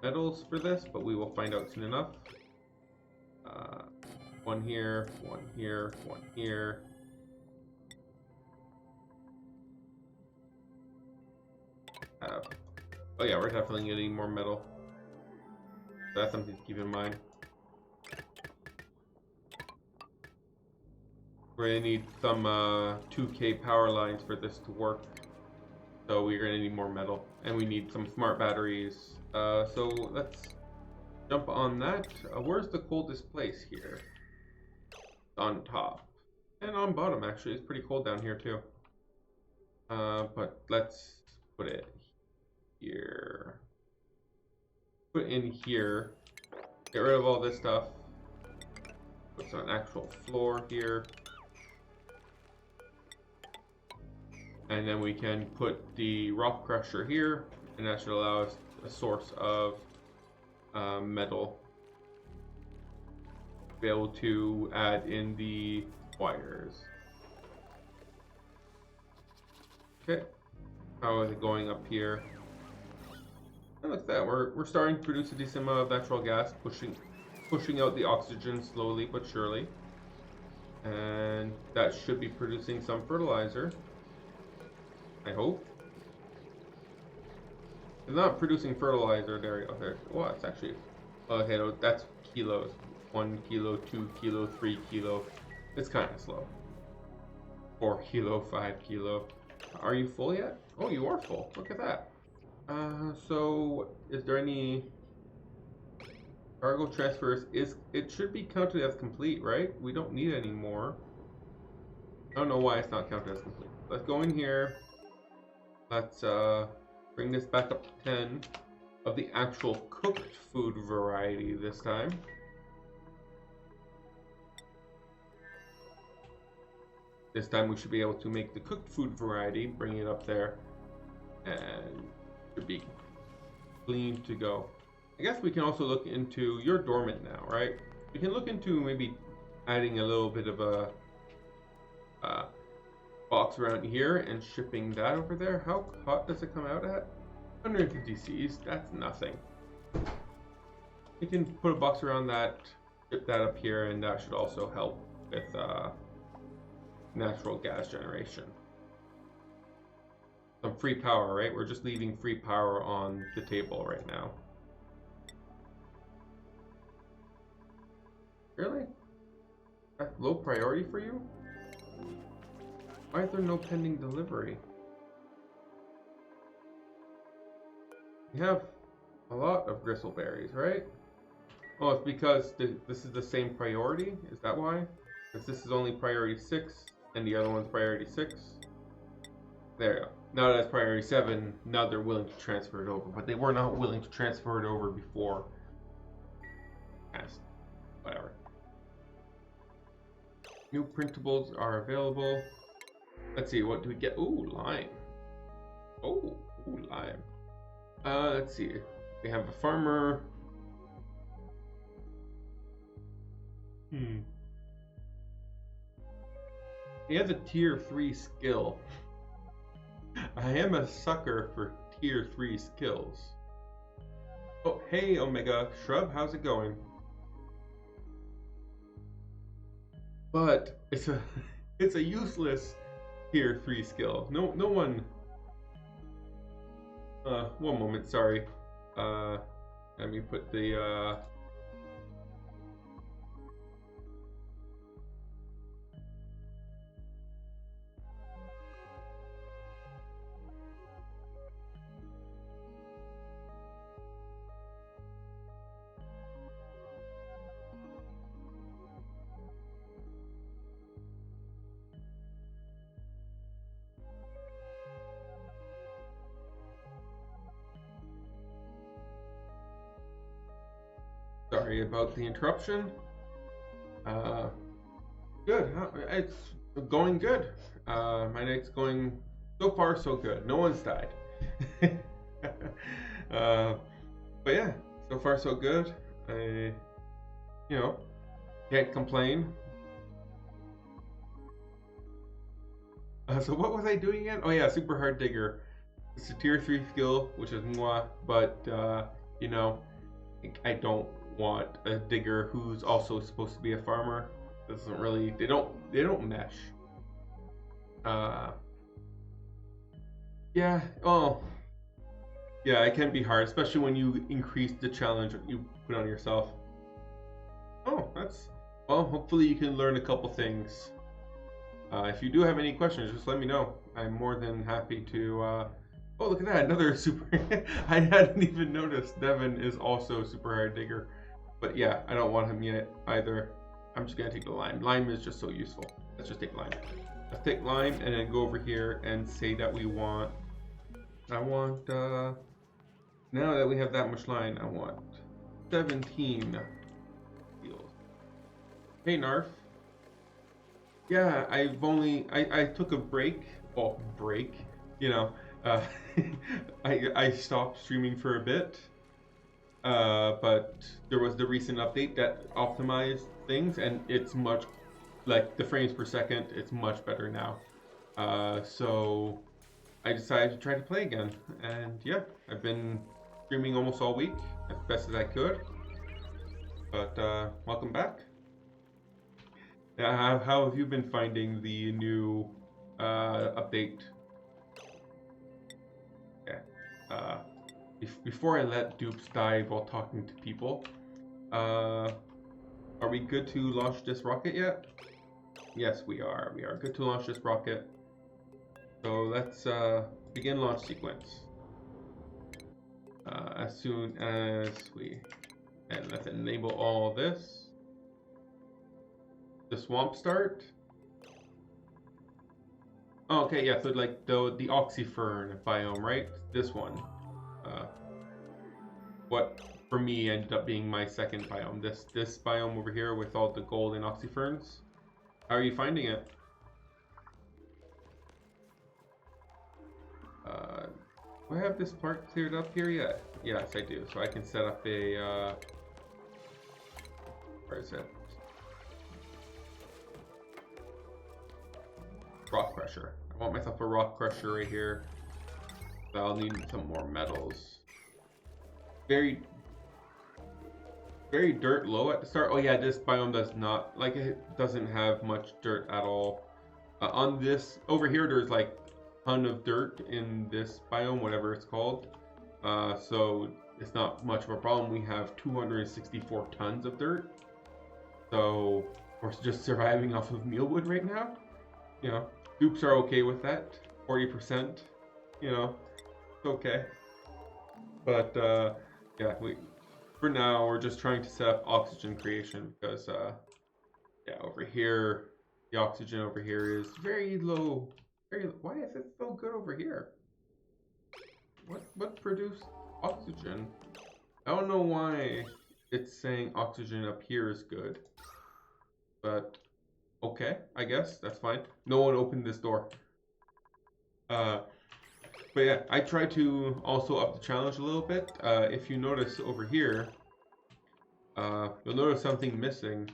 metals for this, but we will find out soon enough. 1 here, 1 here, 1 here. Oh yeah, we're definitely gonna need more metal. So that's something to keep in mind. We're gonna need some 2K power lines for this to work. So we're gonna need more metal, and we need some smart batteries. So let's jump on that. Where's the coldest place here? On top. And on bottom, actually. It's pretty cold down here, too. But let's put it here. Put it in here. Get rid of all this stuff. Put some actual floor here. And then we can put the rock crusher here. And that should allow us a source of metal. Be able to add in the wires. Okay, how is it going up here? And look at that, we're starting to produce a decent amount of natural gas, pushing out the oxygen slowly but surely, and that should be producing some fertilizer. I hope. It's not producing fertilizer. There we go. There. Well, it's actually okay. No, that's kilos. 1 kilo, 2 kilo, 3 kilo. It's kind of slow. 4 kilo, 5 kilo. Are you full yet? Oh, you are full. Look at that. So is there any cargo transfers? It should be counted as complete, right? We don't need any more. I don't know why it's not counted as complete. Let's go in here. Let's bring this back up to 10 of the actual cooked food variety this time. This time we should be able to make the cooked food variety, bring it up there, and should be clean to go. I guess we can also look into, you're dormant now, right? We can look into maybe adding a little bit of a box around here and shipping that over there. How hot does it come out at? 150 Cs, that's nothing. We can put a box around that, ship that up here, and that should also help with natural gas generation. Some free power, right? We're just leaving free power on the table right now. Really? That's low priority for you? Why is there no pending delivery? You have a lot of gristleberries, right? Oh, it's because this is the same priority? Is that why? Because this is only priority 6 and the other one's priority 6. There you go. Now that's priority 7, now they're willing to transfer it over, but they were not willing to transfer it over before. Whatever. New printables are available. Let's see, what do we get? Ooh, lime. Oh, ooh, lime. Let's see. We have a farmer. He has a tier 3 skill. I am a sucker for tier 3 skills. Oh, hey, Omega Shrub, how's it going? But it's a useless tier 3 skill. No one. One moment, sorry. Let me put the Sorry about the interruption. Good. It's going good. My night's going so far so good. No one's died. But yeah, so far so good. I, can't complain. So what was I doing again? Oh yeah, super hard digger. It's a tier 3 skill, which is moi, but I don't want a digger who's also supposed to be a farmer. Doesn't really, they don't mesh. Yeah, oh, yeah, it can be hard, especially when you increase the challenge you put on yourself. Oh, well, hopefully you can learn a couple things. If you do have any questions, just let me know. I'm more than happy to, oh, look at that, another super, I hadn't even noticed Devin is also super hard digger. But yeah, I don't want him yet either. I'm just gonna take the lime. Lime is just so useful. Let's just take lime. Let's take lime and then go over here and say that we want, now that we have that much lime, I want 17 seals. Hey Narf. Yeah, I took a break. Well, I stopped streaming for a bit. But there was the recent update that optimized things, and it's much, like the frames per second, it's much better now. So I decided to try to play again, and yeah, I've been streaming almost all week as best as I could. But welcome back. How have you been finding the new update? Okay. Before I let dupes die while talking to people, are we good to launch this rocket yet? Yes, we are. We are good to launch this rocket. So let's begin launch sequence. As soon as and let's enable all this. The swamp start. Oh, okay, yeah. So like the oxyfern biome, right? This one. What for me ended up being my second biome. This biome over here with all the gold and oxyferns. How are you finding it? Do I have this part cleared up here yet? Yes, I do. So I can set up a where is it? Rock crusher. I want myself a rock crusher right here. I'll need some more metals. Very dirt low at the start. Oh yeah, this biome does not, like, it doesn't have much dirt at all. On this, over here, there's like a ton of dirt in this biome, whatever it's called. So it's not much of a problem. We have 264 tons of dirt. So we're just surviving off of mealwood right now. Dupes are okay with that. 40%, it's okay. But yeah, for now we're just trying to set up oxygen creation because yeah, over here the oxygen over here is very low. Why is it so good over here? What produced oxygen? I don't know why it's saying oxygen up here is good, but okay, I guess that's fine. No one opened this door. But yeah, I try to also up the challenge a little bit. If you notice over here, you'll notice something missing.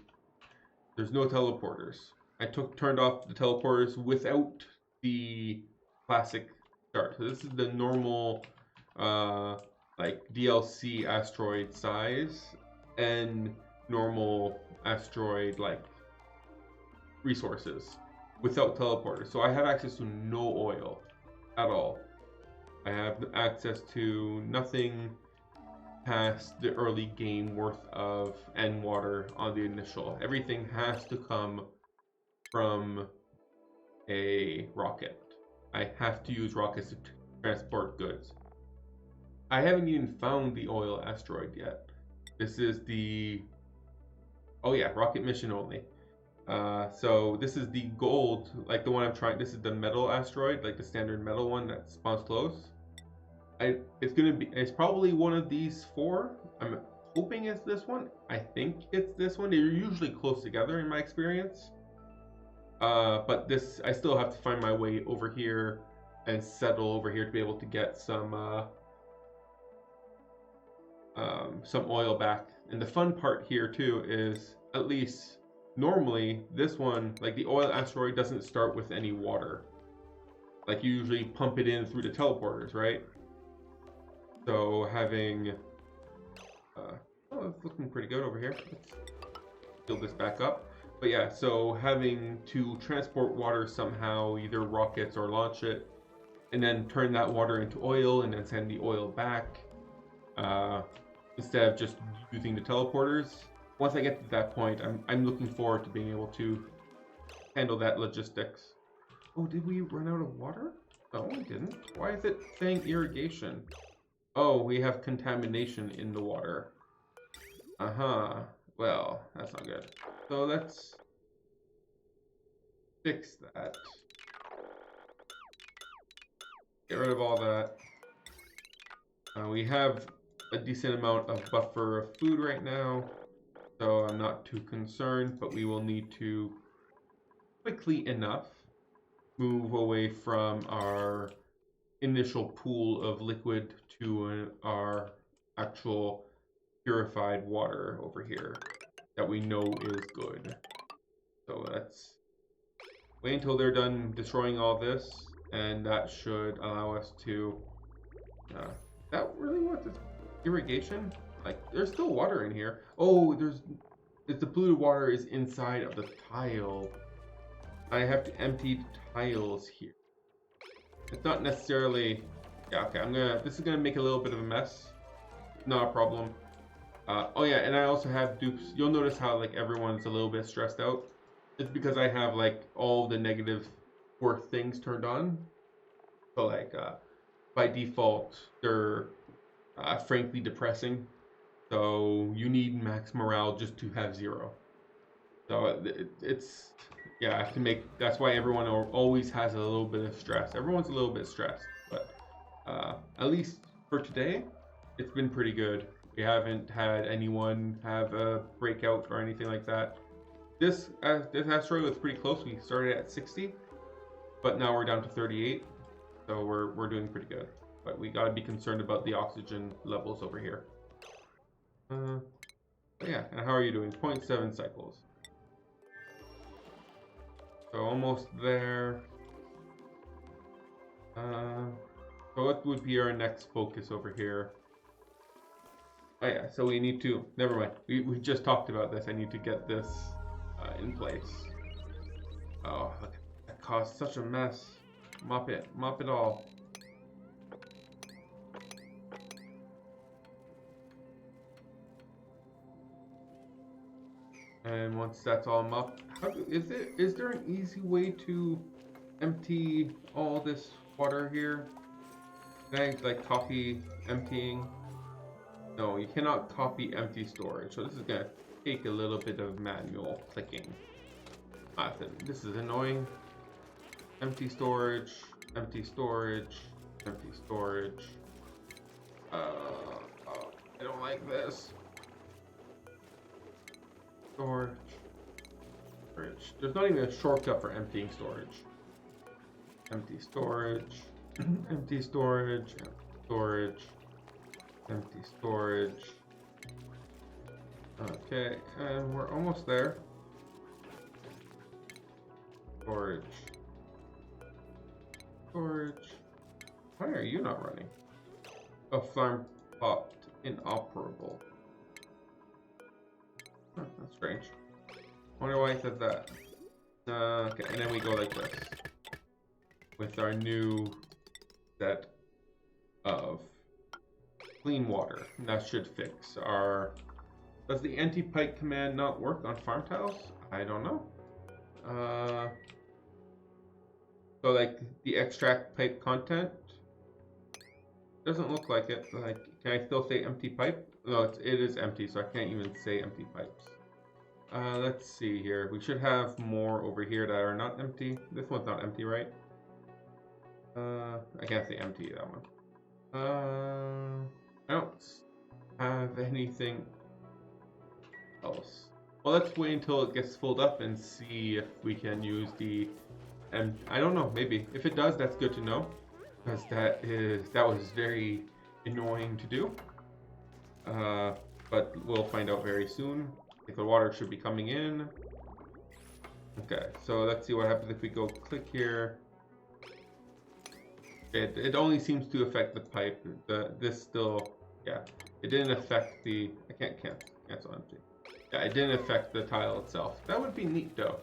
There's no teleporters. I turned off the teleporters without the classic start. So this is the normal, like DLC asteroid size and normal asteroid like resources without teleporters. So I have access to no oil at all. I have access to nothing past the early game worth of and water on the initial. Everything has to come from a rocket. I have to use rockets to transport goods. I haven't even found the oil asteroid yet. This is the, oh yeah, rocket mission only. So this is the gold, like the one I'm trying. This is the metal asteroid, like the standard metal one that spawns close. It's probably one of these four. I'm hoping it's this one. I think it's this one. They're usually close together in my experience. But this, I still have to find my way over here and settle over here to be able to get some oil back. And the fun part here too is, at least normally this one, like the oil asteroid, doesn't start with any water. Like you usually pump it in through the teleporters, right? So having, oh, it's looking pretty good over here. Let's build this back up. But yeah, so having to transport water somehow, either rockets or launch it, and then turn that water into oil and then send the oil back, instead of just using the teleporters. Once I get to that point, I'm looking forward to being able to handle that logistics. Oh, did we run out of water? No, we didn't. Why is it saying irrigation? Oh, we have contamination in the water. Uh-huh. Well, that's not good. So let's fix that. Get rid of all that. We have a decent amount of buffer of food right now, so I'm not too concerned, but we will need to quickly enough move away from our initial pool of liquid to our actual purified water over here that we know is good. So let's wait until they're done destroying all this, and that should allow us to that really what this irrigation? Like there's still water in here. Oh, the polluted water is inside of the tile. I have to empty the tiles here. It's not necessarily, yeah, okay, this is gonna make a little bit of a mess. Not a problem. Oh yeah, and I also have dupes. You'll notice how like everyone's a little bit stressed out. It's because I have like all the negative worth things turned on. So like by default, they're frankly depressing. So you need max morale just to have 0. So it's, yeah, I have to make, that's why everyone always has a little bit of stress. Everyone's a little bit stressed, but at least for today, it's been pretty good. We haven't had anyone have a breakout or anything like that. This asteroid was pretty close. We started at 60, but now we're down to 38. So we're doing pretty good. But we gotta be concerned about the oxygen levels over here. Yeah, and how are you doing? 0.7 cycles. So almost there. So what would be our next focus over here? Oh yeah, so we need to, never mind. We just talked about this. I need to get this in place. Oh, look, that caused such a mess. Mop it all. And once that's all mopped, is there an easy way to empty all this water here? Can I like copy emptying? No, you cannot copy empty storage. So this is gonna take a little bit of manual clicking. This is annoying. Empty storage, empty storage, empty storage. Oh, I don't like this. Storage. There's not even a shortcut for emptying storage. Empty storage. Empty storage. Empty storage. Empty storage. Okay, and we're almost there. Storage. Storage. Why are you not running? Oh, farm popped inoperable. Huh, that's strange. Wonder why it said that. Okay, and then we go like this with our new set of clean water. And that should fix our. Does the anti-pipe command not work on farm tiles? I don't know. So like the extract pipe content doesn't look like it. Like, can I still say empty pipe? No, it is empty, so I can't even say empty pipes. Let's see here. We should have more over here that are not empty. This one's not empty, right? I can't say empty, that one. I don't have anything. else? Well, let's wait until it gets filled up and see if we can use the, and I don't know, maybe. If it does, that's good to know, because that was very annoying to do. But we'll find out very soon. If the water should be coming in. Okay, so let's see what happens if we go click here. It only seems to affect the pipe. This still, yeah, it didn't affect the. I can't cancel empty. Yeah, it didn't affect the tile itself. That would be neat though.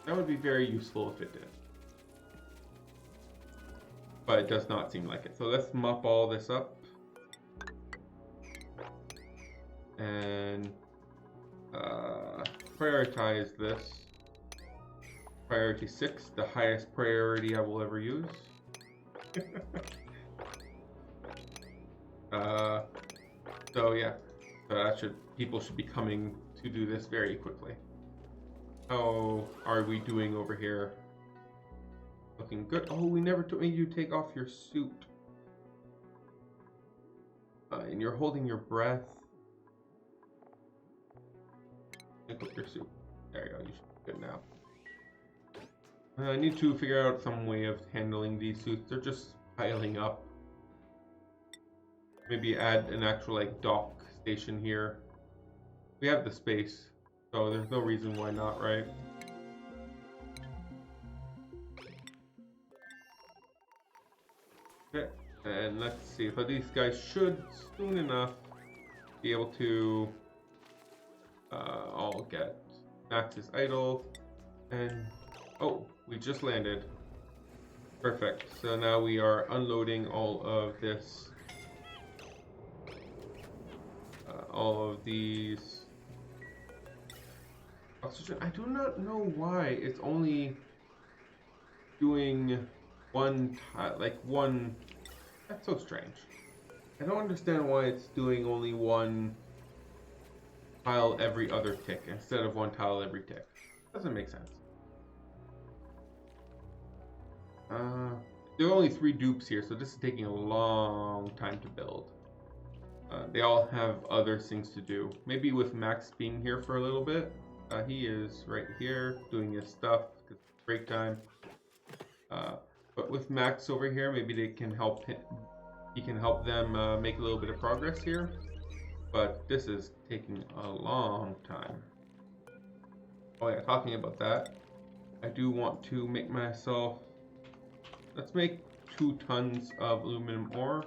That would be very useful if it did. But it does not seem like it. So let's mop all this up. And prioritize this. Priority 6, the highest priority I will ever use. So yeah, so that people should be coming to do this very quickly. How are we doing over here? Looking good. Oh, we never made you take off your suit. And you're holding your breath. Pick up your suit. There you go. You should be good now. I need to figure out some way of handling these suits. They're just piling up. Maybe add an actual like dock station here. We have the space, so there's no reason why not, right? Okay, and let's see. So these guys should soon enough be able to all get Max's idle. And oh, we just landed. Perfect. So now we are unloading all of this, all of these oxygen. I do not know why it's only doing one tile, like one. That's so strange. I don't understand why it's doing only one tile every other tick instead of one tile every tick. Doesn't make sense. There are only 3 dupes here, so this is taking a long time to build. They all have other things to do. Maybe with Max being here for a little bit. He is right here doing his stuff because it's break time. But with Max over here, maybe they can help him. He can help them make a little bit of progress here. But this is taking a long time. Oh yeah, talking about that, I do want to make myself. Let's make 2 tons of aluminum ore.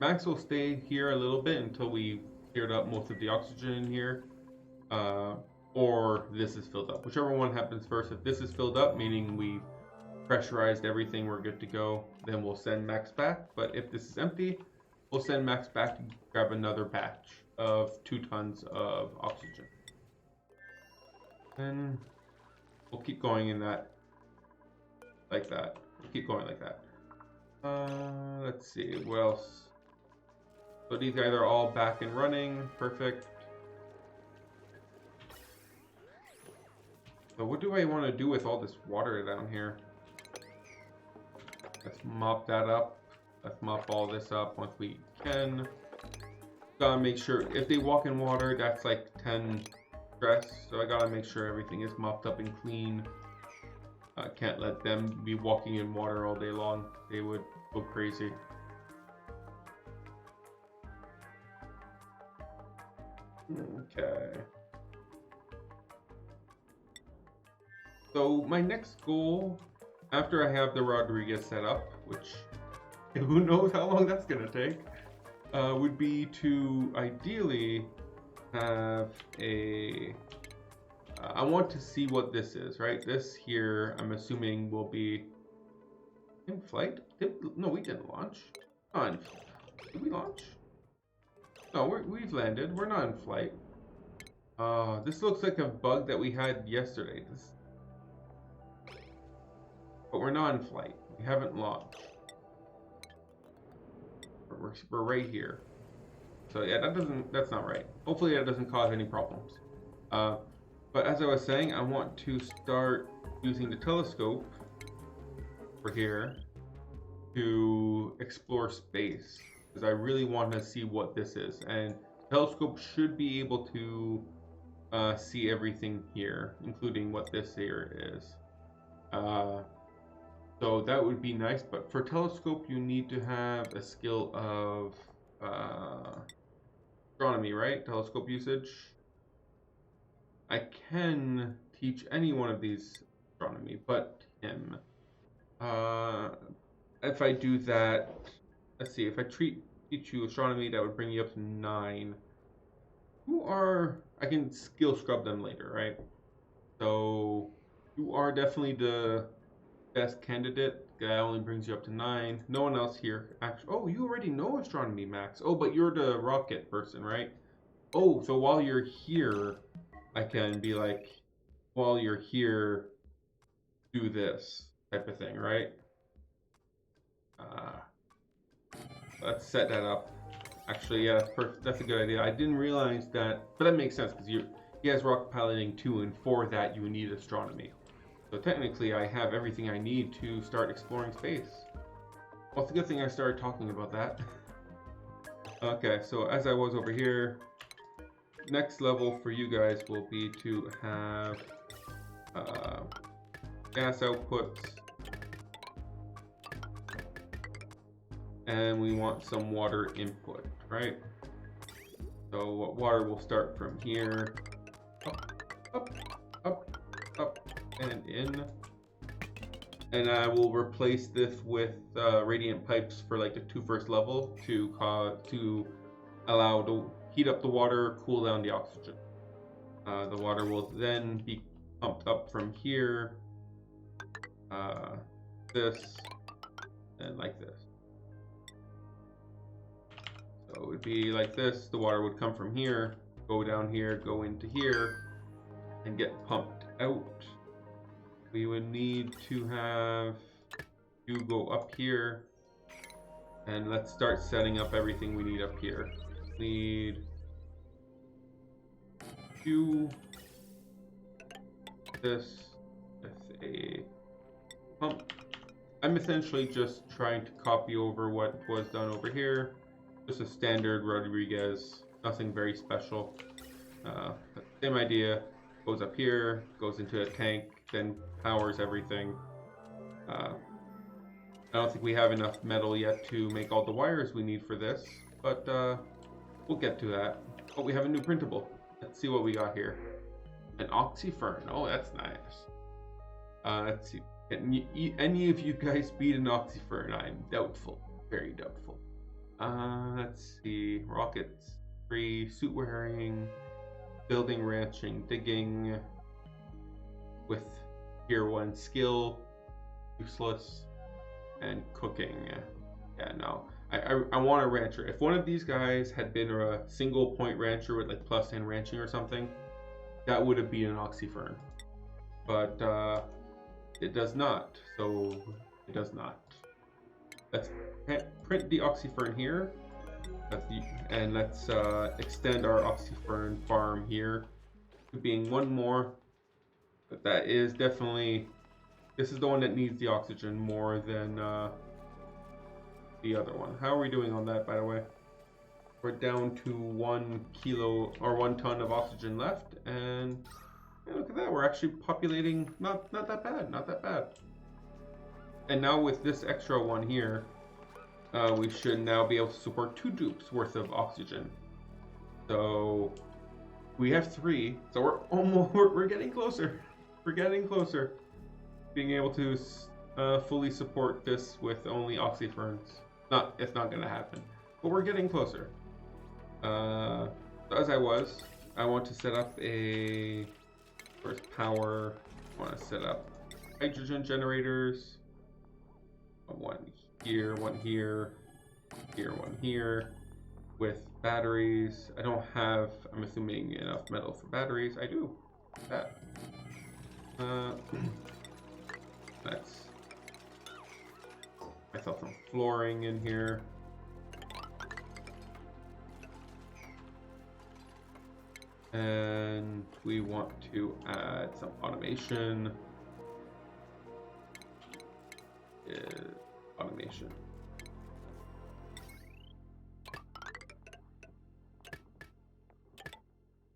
Max will stay here a little bit until we cleared up most of the oxygen in here. Or this is filled up. Whichever one happens first. If this is filled up, meaning we pressurized everything, we're good to go, then we'll send Max back. But if this is empty, we'll send Max back to grab another batch of 2 tons of oxygen. And we'll keep going in that, like that. We'll keep going like that. Let's see, what else? So these guys are all back and running. Perfect. So what do I want to do with all this water down here? Let's mop that up. Let's mop all this up once we can. Gotta make sure, if they walk in water, that's like 10 stress. So I gotta make sure everything is mopped up and clean. Can't let them be walking in water all day long. They would go crazy. Okay. So my next goal, after I have the Rodriguez set up, which who knows how long that's gonna take, would be to ideally have a. I want to see what this is, right? This here, I'm assuming will be in flight. No, we didn't launch. Did we launch? No, we've landed. We're not in flight. This looks like a bug that we had yesterday. But we're not in flight. We haven't launched. We're right here. So yeah, that's not right. Hopefully that doesn't cause any problems. But as I was saying, I want to start using the telescope over here to explore space, because I really want to see what this is. And the telescope should be able to see everything here, including what this here is. So that would be nice, but for telescope you need to have a skill of astronomy, right? Telescope usage. I can teach any one of these astronomy, but him. If I do that, let's see, if I teach you astronomy, that would bring you up to 9. I can skill scrub them later, right? So you are definitely the best candidate. That only brings you up to 9. No one else here. Actually, oh, you already know astronomy, Max. Oh, but you're the rocket person, right? Oh, so while you're here, I can be like, while you're here, do this type of thing, right? Let's set that up. Actually, yeah, that's a good idea. I didn't realize that, but that makes sense because he has rocket piloting too, and for that you need astronomy. So technically, I have everything I need to start exploring space. Well, it's a good thing I started talking about that. Okay, so as I was over here, next level for you guys will be to have gas outputs, and we want some water input, right? So water will start from here, up, and in. And I will replace this with radiant pipes for like the 2 first level to allow to heat up the water, cool down the oxygen. The water will then be pumped up from here, this, and like this. So it would be like this. The water would come from here, go down here, go into here, and get pumped out. We would need to have you go up here, and let's start setting up everything we need up here. Need you this with a pump. I'm essentially just trying to copy over what was done over here. Just a standard Rodriguez, nothing very special. Same idea, goes up here, goes into a tank, then powers everything. I don't think we have enough metal yet to make all the wires we need for this, but we'll get to that. Oh, we have a new printable. Let's see what we got here. An oxyfern. Oh, that's nice. Let's see. Can any of you guys beat an oxyfern? I'm doubtful. Very doubtful. Let's see. Rockets. Free. Suit wearing. Building, ranching, digging. With tier 1 skill. Useless. And cooking. Yeah, no. I want a rancher. If one of these guys had been a single point rancher with like plus 10 ranching or something, that would have been an oxyfern. But it does not. So it does not. Let's print the oxyfern here. And let's extend our oxyfern farm here to being 1 more. But that is definitely, this is the one that needs the oxygen more than the other one. How are we doing on that, by the way? We're down to 1 kilo or 1 ton of oxygen left, and yeah, look at that. We're actually populating not that bad, not that bad. And now with this extra one here, we should now be able to support 2 dupes worth of oxygen. So we have 3, so we're getting closer. We're getting closer. Being able to fully support this with only oxyferns. It's not gonna happen, but we're getting closer. So as I want to set up a first power. I want to set up hydrogen generators. 1 here, 1 here, here, 1 here, with batteries. I don't have, I'm assuming, enough metal for batteries. I do. That. Let's myself some flooring in here. And we want to add some automation. Automation.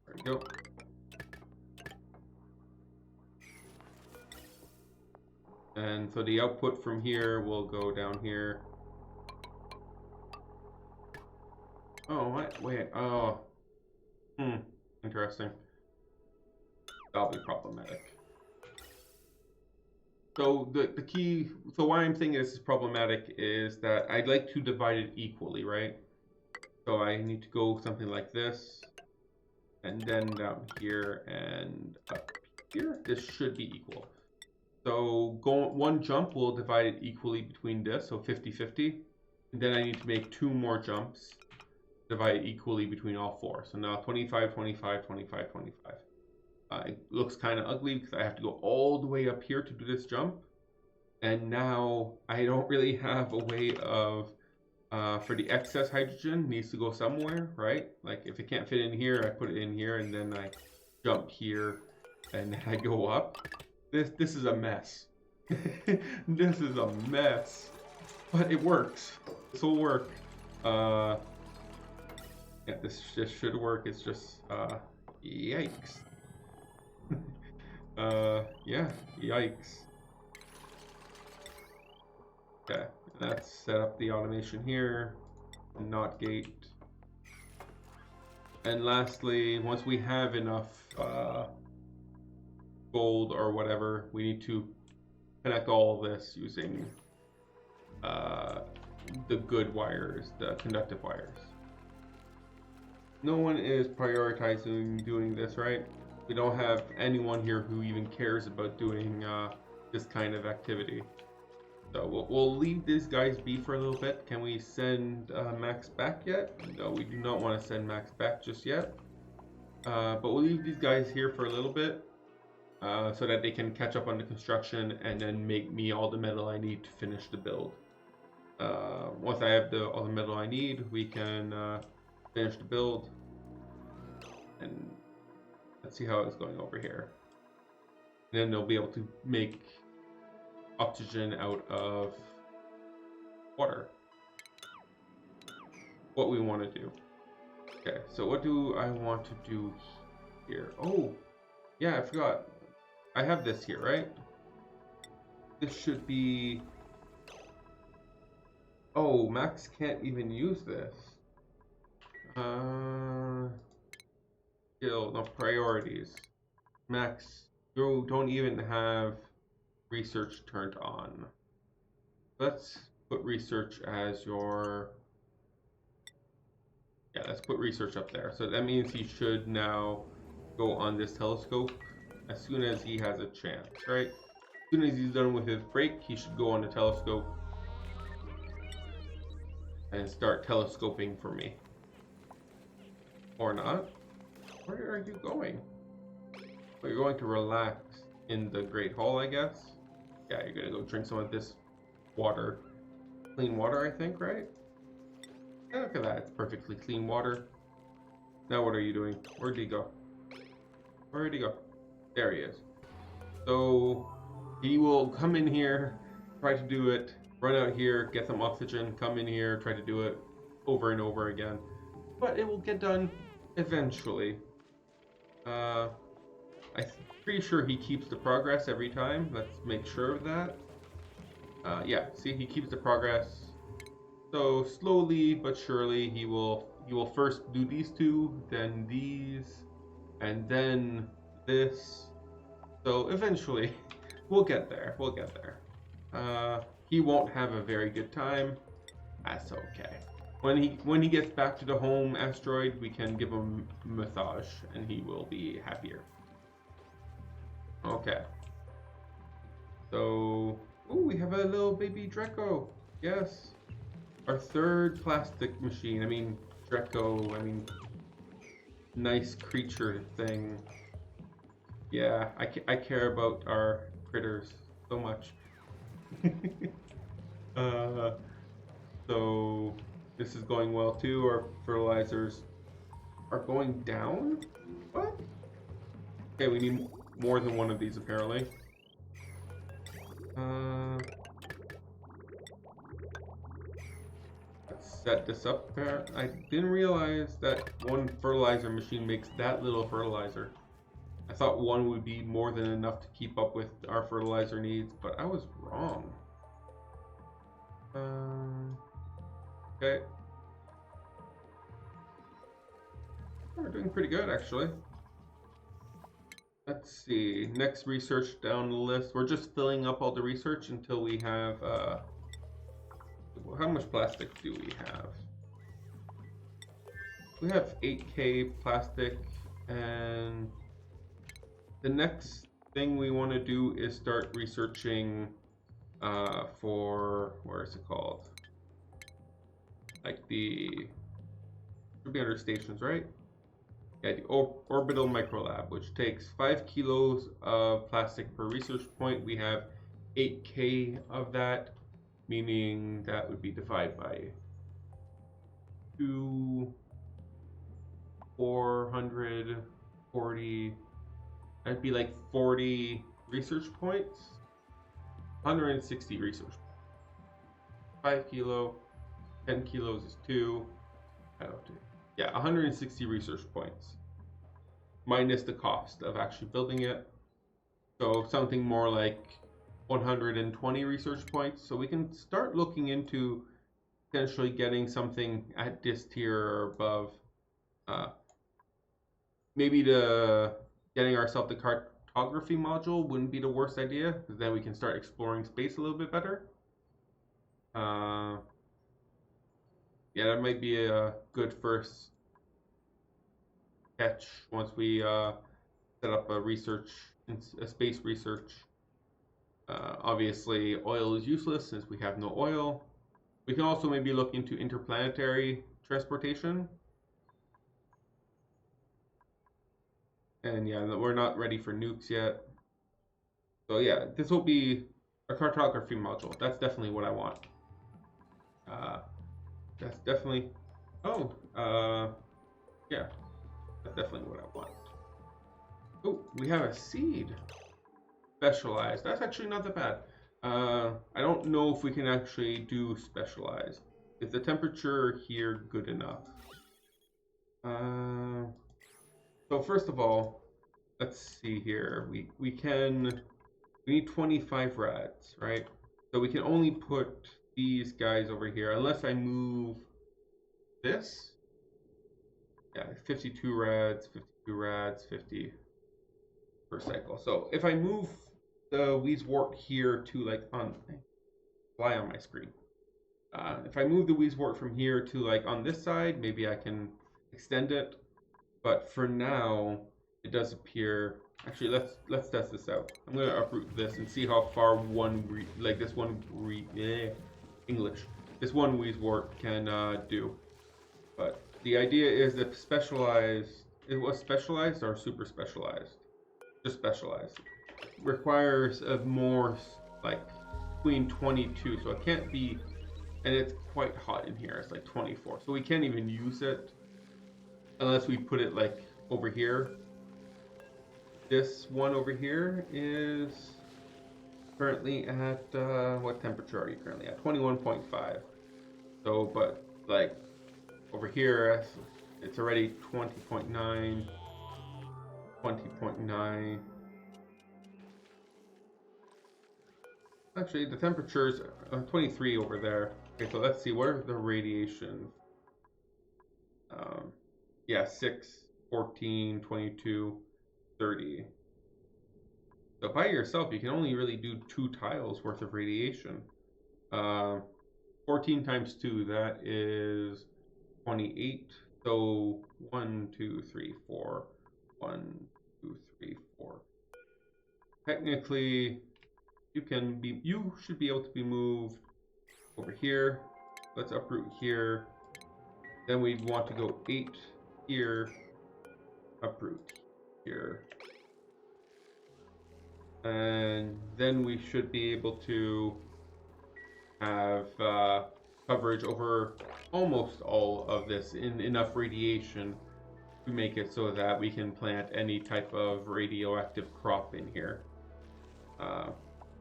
There we go. And so the output from here will go down here. Oh, what? Wait, oh. Interesting. That'll be problematic. So the key, so why I'm saying this is problematic is that I'd like to divide it equally, right? So I need to go something like this, and then down here and up here. This should be equal. So one jump will divide it equally between this, so 50-50. And then I need to make 2 more jumps, divide it equally between all 4. So now 25, 25, 25, 25. It looks kind of ugly because I have to go all the way up here to do this jump. And now I don't really have a way of, for the excess hydrogen needs to go somewhere, right? Like if it can't fit in here, I put it in here and then I jump here and then I go up. This is a mess. This is a mess. But it works. This will work. Yeah, this just should work. It's just, yikes. Yeah, yikes. Okay, let's set up the automation here. Not gate. And lastly, once we have enough gold or whatever, we need to connect all of this using the good wires, the conductive wires. No one is prioritizing doing this, right? We don't have anyone here who even cares about doing this kind of activity. So we'll leave these guys be for a little bit. Can we send Max back yet? No, we do not want to send Max back just yet. But we'll leave these guys here for a little bit so that they can catch up on the construction and then make me all the metal I need to finish the build. Once I have all the metal I need, we can finish the build. And let's see how it's going over here. And then they'll be able to make oxygen out of water. What we want to do. Okay, so what do I want to do here? Oh, yeah, I forgot. I have this here, right? This should be... Oh, Max can't even use this. Still, no priorities. Max, you don't even have research turned on. Let's put research as your... Yeah, let's put research up there. So that means he should now go on this telescope as soon as he has a chance, right? As soon as he's done with his break, he should go on the telescope and start telescoping for me. Or not. Where are you going? Well, you're going to relax in the Great Hall, I guess. Yeah, you're gonna go drink some of this water. Clean water, I think, right? Yeah, look at that, it's perfectly clean water. Now what are you doing? Where'd he go? Where'd he go? There he is. So, he will come in here, try to do it, run out here, get some oxygen, come in here, try to do it over and over again. But it will get done eventually. I'm pretty sure he keeps the progress every time. Let's make sure of that. Yeah, see, he keeps the progress. So slowly but surely he will first do these 2, then these, and then this. So eventually we'll get there. We'll get there. He won't have a very good time. That's okay. When he gets back to the home asteroid, we can give him a massage and he will be happier. Okay. So, ooh, we have a little baby Draco. Yes. Our 3rd plastic machine. I mean, Draco. I mean, nice creature thing. Yeah, I care about our critters so much. So this is going well too. Our fertilizers are going down? What? Okay, we need more than one of these apparently. Let's set this up there. I didn't realize that one fertilizer machine makes that little fertilizer. I thought one would be more than enough to keep up with our fertilizer needs, but I was wrong? Okay. We're doing pretty good, actually. Let's see. Next research down the list. We're just filling up all the research until we have, how much plastic do we have? We have 8K plastic, and the next thing we want to do is start researching for, where is it called? Like the, should be under stations, right? Yeah, the orbital microlab, which takes 5 kilos of plastic per research point. We have 8K of that, meaning that would be divided by 2, 440. That'd be like 40 research points. 160 research points. 5 kilo, 10 kilos is 2. I don't know. Yeah, 160 research points. Minus the cost of actually building it. So something more like 120 research points. So we can start looking into potentially getting something at this tier or above. Maybe getting ourselves the cartography module wouldn't be the worst idea, because then we can start exploring space a little bit better. Yeah, that might be a good first catch once we set up a space research. Obviously, oil is useless since we have no oil. We can also maybe look into interplanetary transportation. And yeah, we're not ready for nukes yet. So yeah, this will be a cartography module. That's definitely what I want. That's definitely, yeah, that's definitely what I want. Oh, we have a seed. Specialized. That's actually not that bad. I don't know if we can actually do specialized. Is the temperature here good enough? So first of all, let's see here. We need 25 rads, right? So we can only put these guys over here unless I move this. Yeah, 52 rads, 50 per cycle. So if I move the Weezewort here to like fly on my screen. If I move the Weezewort from here to like on this side, maybe I can extend it. But for now, it does appear. Actually, let's test this out. I'm gonna uproot this and see how far this one Weezewort can do. But the idea is that specialized. It was specialized or super specialized. Just specialized. Requires a more like between 22, so it can't be, and it's quite hot in here. It's like 24, so we can't even use it unless we put it like over here. This one over here is currently at what temperature are you currently at? 21.5. So, but like over here, it's already 20.9, 20.9. Actually, the temperature's 23 over there. Okay, so let's see, what are the radiation? Yeah, 6, 14, 22, 30. So by yourself, you can only really do 2 tiles worth of radiation. 14 times 2, that is 28. So 1, 2, 3, 4. 1, 2, 3, 4. Technically, you should be able to be moved over here. Let's uproot here. Then we'd want to go 8 here, uproot here. And then we should be able to have coverage over almost all of this in enough radiation to make it so that we can plant any type of radioactive crop in here.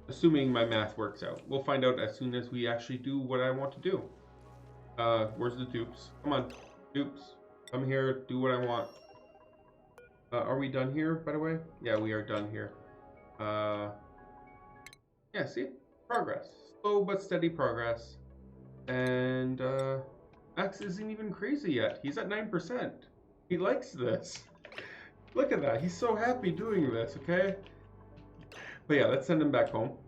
Assuming my math works out. We'll find out as soon as we actually do what I want to do. Where's the dupes? Come on, dupes. Come here, do what I want. Are we done here, by the way? Yeah, we are done here. Yeah, see? Progress. Slow but steady progress. And Max isn't even crazy yet. He's at 9%. He likes this. Look at that. He's so happy doing this, okay? But yeah, let's send him back home.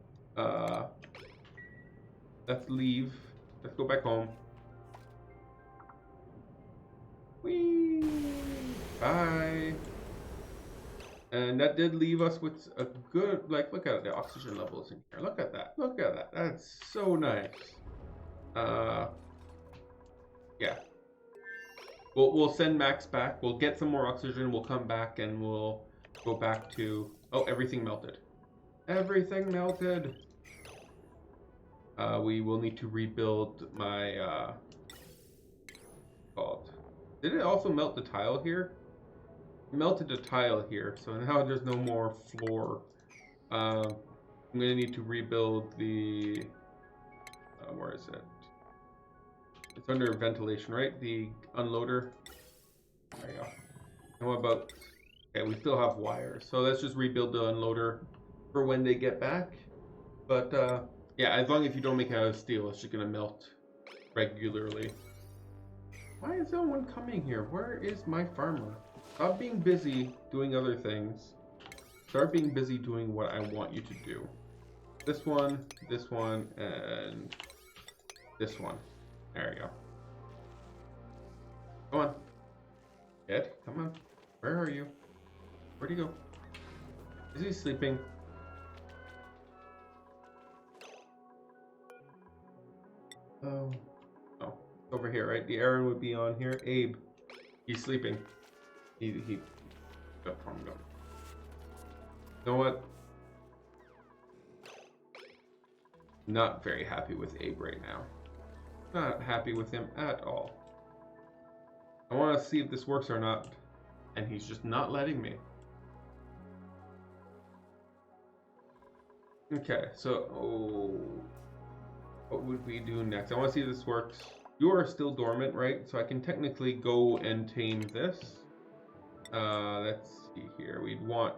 Let's leave. Let's go back home. Whee! Bye. And that did leave us with a good, like, look at the oxygen levels in here. Look at that. Look at that. That's so nice. Yeah. We'll send Max back. We'll get some more oxygen. We'll come back and we'll go back to... Oh, everything melted. Everything melted. We will need to rebuild my... called. Did it also melt the tile here? It melted the tile here, so now there's no more floor. I'm gonna need to rebuild the... where is it? It's under ventilation, right? The unloader. There you go. And what about... Okay, we still have wires, so let's just rebuild the unloader for when they get back. But, yeah, as long as you don't make it out of steel, it's just gonna melt regularly. Why is no one coming here? Where is my farmer? Stop being busy doing other things. Start being busy doing what I want you to do. This one, and this one. There we go. Come on. Ed, come on. Where are you? Where'd he go? Is he sleeping? Oh, over here, right? The Aaron would be on here. Abe, he's sleeping. He got from him. You know what? Not very happy with Abe right now. Not happy with him at all. I want to see if this works or not, and he's just not letting me. Okay, so what would we do next? I want to see if this works. You are still dormant, right? So I can technically go and tame this. Let's see here. We'd want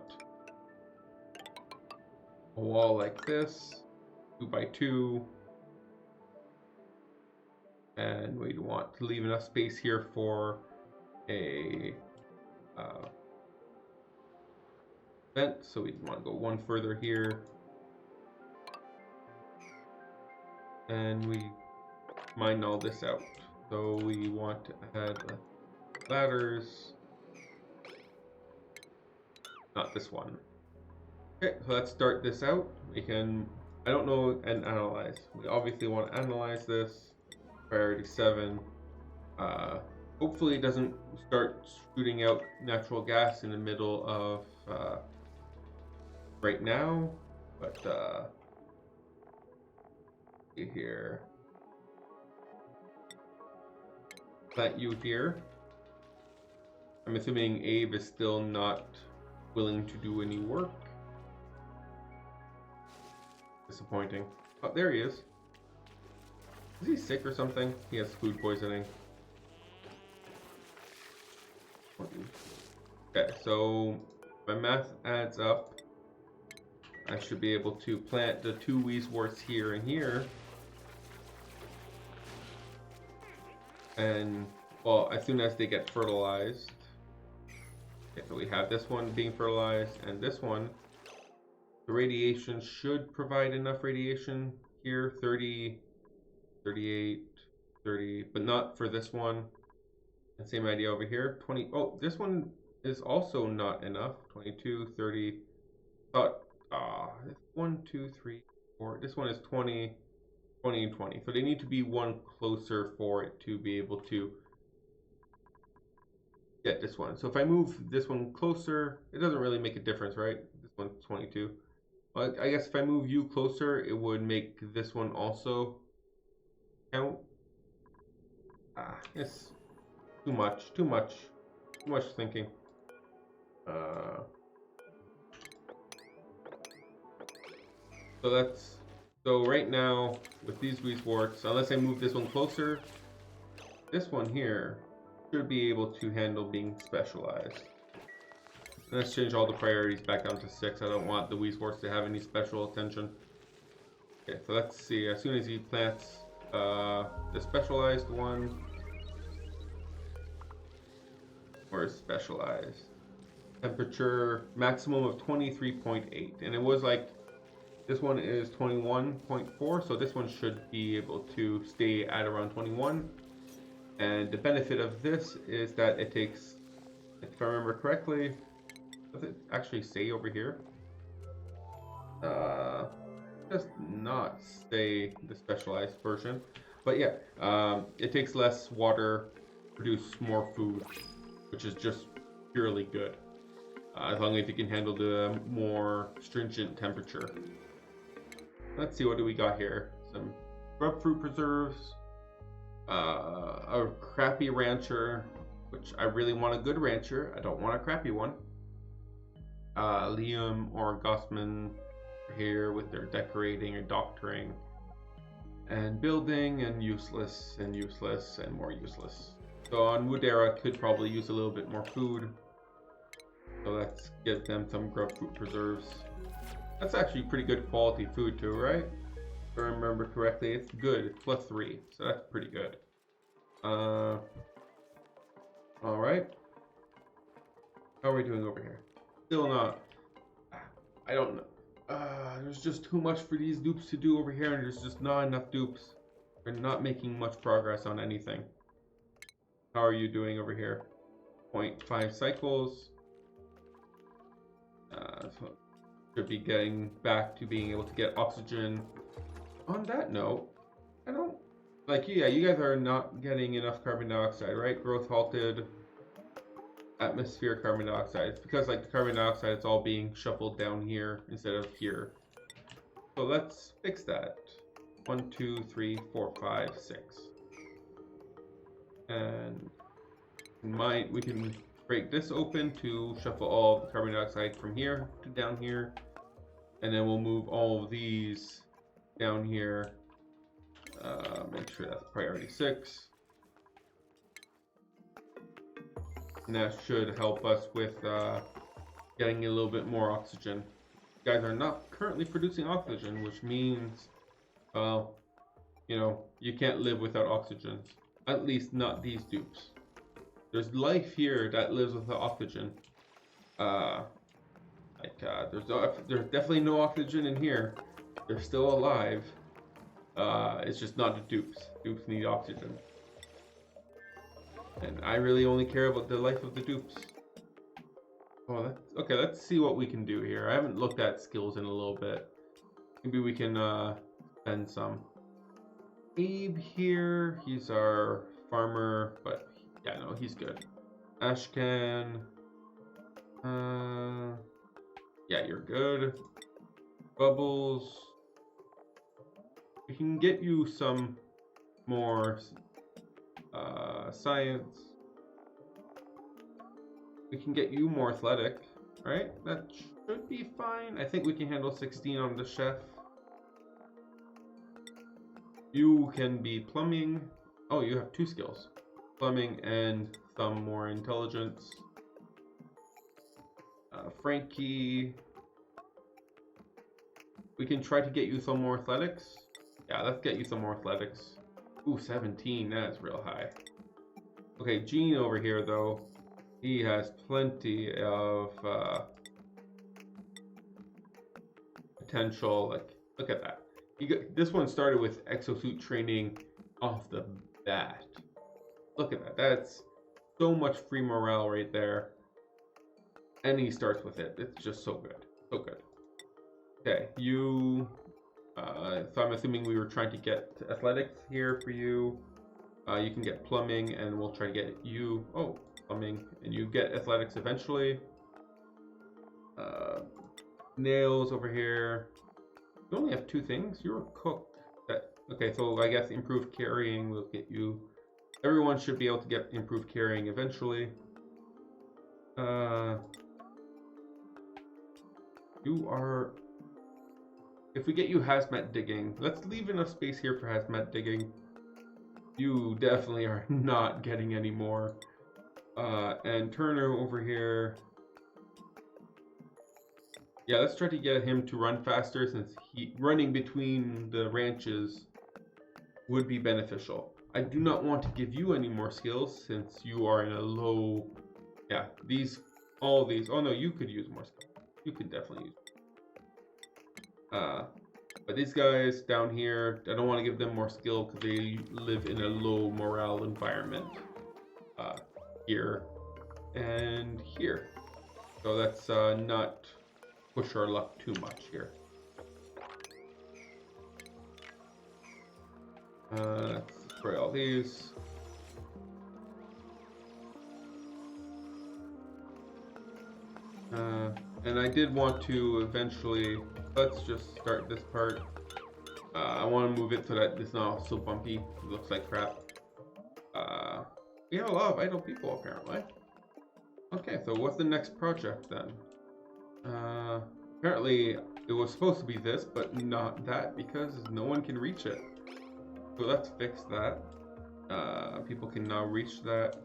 a wall like this, 2 by 2. And we'd want to leave enough space here for a vent. So we'd want to go one further here. And we mine all this out. So we want to add ladders. Not this one. Okay, so let's start this out. We can, I don't know, and analyze. We obviously want to analyze this. Priority 7. Hopefully it doesn't start shooting out natural gas in the middle of right now, but see here. Plant you here. I'm assuming Abe is still not willing to do any work. Disappointing. Oh, there he is. Is he sick or something? He has food poisoning. Okay, so my math adds up. I should be able to plant the 2 Weezeworts here and here. And, well, as soon as they get fertilized. Okay, so we have this one being fertilized and this one. The radiation should provide enough radiation here. 30, 38, 30, but not for this one. And same idea over here. 20. Oh, this one is also not enough. 22, 30. 1, 2, 3, 4. This one is 20, 20, and 20. So they need to be one closer for it to be able to get this one. So if I move this one closer, it doesn't really make a difference, right? This one's 22. Well, I guess if I move you closer, it would make this one also count. It's too much thinking. So right now with these Weezeworts, unless I move this one closer, this one here should be able to handle being specialized. Let's change all the priorities back down to 6. I don't want the Weezeworts to have any special attention. Okay, so let's see. As soon as he plants the specialized one, or specialized temperature maximum of 23.8, and it was like this one is 21.4, so this one should be able to stay at around 21. And the benefit of this is that it takes, if I remember correctly, does it actually say over here? Does not say the specialized version, but yeah, it takes less water, produce more food, which is just purely good. As long as you can handle the more stringent temperature. Let's see, what do we got here? Some grub fruit preserves, a crappy rancher, which I really want a good rancher. I don't want a crappy one. Liam or Gossman here with their decorating and doctoring and building, and useless and useless and more useless. So on Woodera could probably use a little bit more food. So let's give them some grub fruit preserves. That's actually pretty good quality food too, right? If I remember correctly, it's good. It's +3, so that's pretty good. Alright. How are we doing over here? Still not. I don't know. There's just too much for these dupes to do over here, and there's just not enough dupes. We're not making much progress on anything. How are you doing over here? 0.5 cycles. So should be getting back to being able to get oxygen. On that note, I don't... Like, yeah, you guys are not getting enough carbon dioxide, right? Growth halted. Atmosphere carbon dioxide. It's because, like, the carbon dioxide is all being shuffled down here instead of here. So let's fix that. 1, 2, 3, 4, 5, 6. And we can break this open to shuffle all the carbon dioxide from here to down here. And then we'll move all of these down here. Make sure that's priority 6. And that should help us with getting a little bit more oxygen. You guys are not currently producing oxygen, which means, well, you know, you can't live without oxygen. At least not these dupes. There's life here that lives without oxygen. There's definitely no oxygen in here. They're still alive. It's just not the dupes. Dupes need oxygen. And I really only care about the life of the dupes. Oh, okay, let's see what we can do here. I haven't looked at skills in a little bit. Maybe we can spend some. Abe here, he's our farmer, but yeah, no, he's good. Ashcan, yeah, you're good. Bubbles, we can get you some more science. We can get you more athletic, right? That should be fine. I think we can handle 16 on the chef. You can be plumbing. Oh, you have 2 skills. Plumbing and some more intelligence. Frankie. We can try to get you some more athletics. Yeah, let's get you some more athletics. Ooh, 17. That's real high. Okay, Gene over here, though. He has plenty of potential. Like, look at that. This one started with exosuit training off the bat. Look at that. That's so much free morale right there. And he starts with it. It's just so good. So good. Okay, you... so I'm assuming we were trying to get athletics here for you. You can get plumbing, and we'll try to get you... Oh, plumbing. And you get athletics eventually. Nails over here. You only have 2 things. You're a cook. Okay, so I guess improved carrying will get you... Everyone should be able to get improved carrying eventually. You are... If we get you hazmat digging, let's leave enough space here for hazmat digging. You definitely are not getting any more. And Turner over here... Yeah, let's try to get him to run faster since running between the ranches would be beneficial. I do not want to give you any more skills since you are in a low. Yeah, all these. Oh no, you could use more skills. You could definitely use. But these guys down here, I don't want to give them more skill because they live in a low morale environment. Here and here. So let's not push our luck too much here. Let's destroy all these. And I did want to eventually, let's just start this part. I want to move it so that it's not so bumpy. It looks like crap. We have a lot of idle people apparently. Okay, so what's the next project then? Apparently it was supposed to be this, but not that because no one can reach it. So let's fix that. People can now reach that.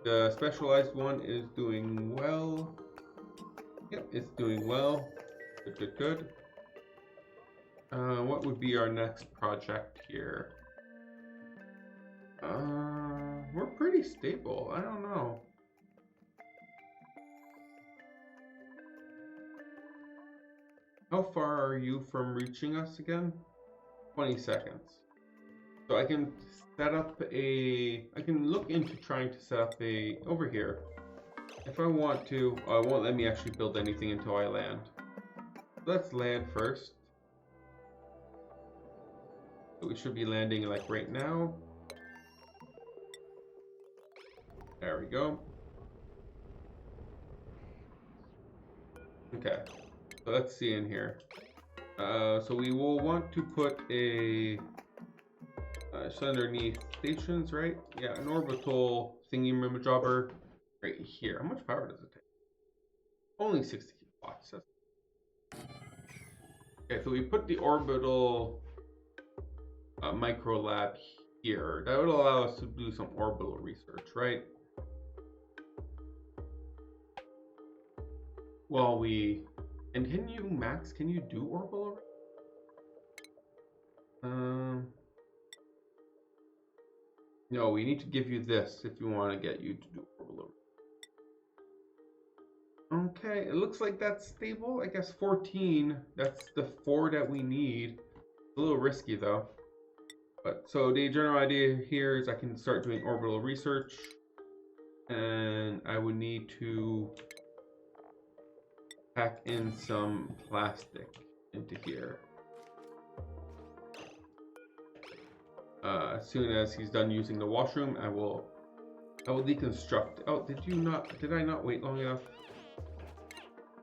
The specialized one is doing well. Yep, it's doing well. Good, good, good. What would be our next project here? We're pretty stable. I don't know. How far are you from reaching us again? 20 seconds. So I can set up I can look into trying to set up over here. If I want to, it won't let me actually build anything until I land. Let's land first. So we should be landing like right now. There we go. Okay, so let's see in here. So we will want to put just underneath stations, right? Yeah, an orbital thingy jobber right here. How much power does it take? Only 60 watts. Okay, so we put the orbital micro lab here. That would allow us to do some orbital research, right? Well, and can you, Max, can you do orbital? No, we need to give you this if you want to get you to do orbital. Okay, it looks like that's stable. I guess 14, that's the 4 that we need. It's a little risky though. But so the general idea here is I can start doing orbital research. And I would need to pack in some plastic into here. As soon as he's done using the washroom, I will deconstruct. Oh, did I not wait long enough?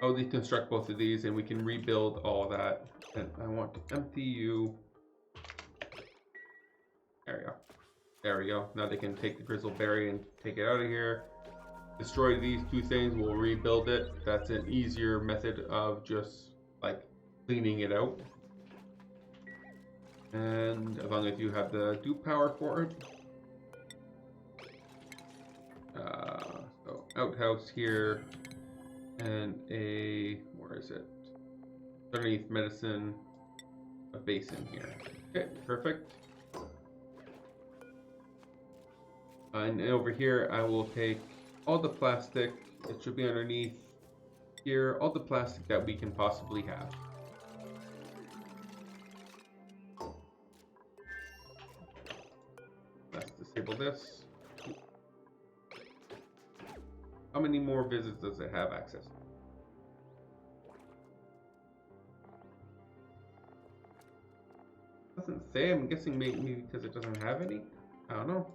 I'll deconstruct both of these and we can rebuild all that. And I want to empty you. There we go. There we go. Now they can take the grizzleberry and take it out of here. Destroy these 2 things, we'll rebuild it. That's an easier method of just like cleaning it out. And as long as you have the dupe power for it. So outhouse here and where is it? Underneath medicine, a basin here. Okay, perfect. And over here I will take all the plastic, it should be underneath here, all the plastic that we can possibly have. Let's disable this. How many more visits does it have access to? Doesn't say, I'm guessing maybe because it doesn't have any? I don't know.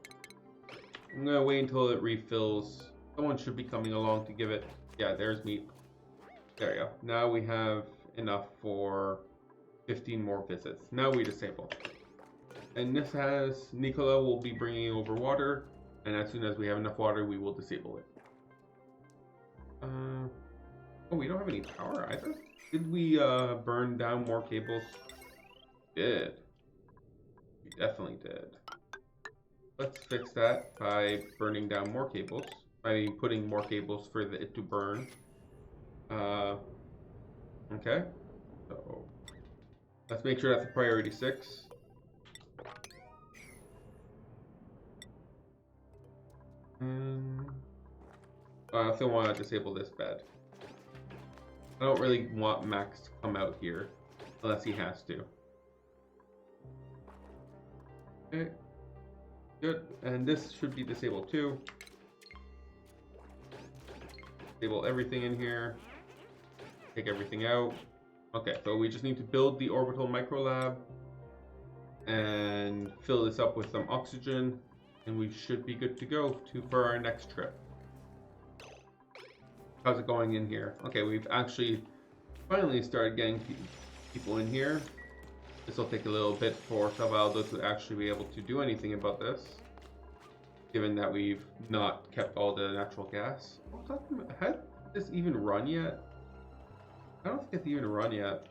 I'm gonna wait until it refills. Someone should be coming along to give it. Yeah, there's meat. There we go. Now we have enough for 15 more visits. Now we disable. And this has, Nicola will be bringing over water. And as soon as we have enough water, we will disable it. Oh, we don't have any power either? Did we burn down more cables? We did. We definitely did. Let's fix that by burning down more cables. By putting more cables for it to burn. Okay. Let's make sure that's a priority 6. I also want to disable this bed. I don't really want Max to come out here unless he has to. Okay, good. And this should be disabled too. Disable everything in here. Take everything out. Okay, so we just need to build the orbital microlab and fill this up with some oxygen, and we should be good to go for our next trip. How's it going in here? Okay, we've actually finally started getting people in here. This will take a little bit for Salvaldo to actually be able to do anything about this, given that we've not kept all the natural gas. Has this even run yet? I don't think it's even run yet.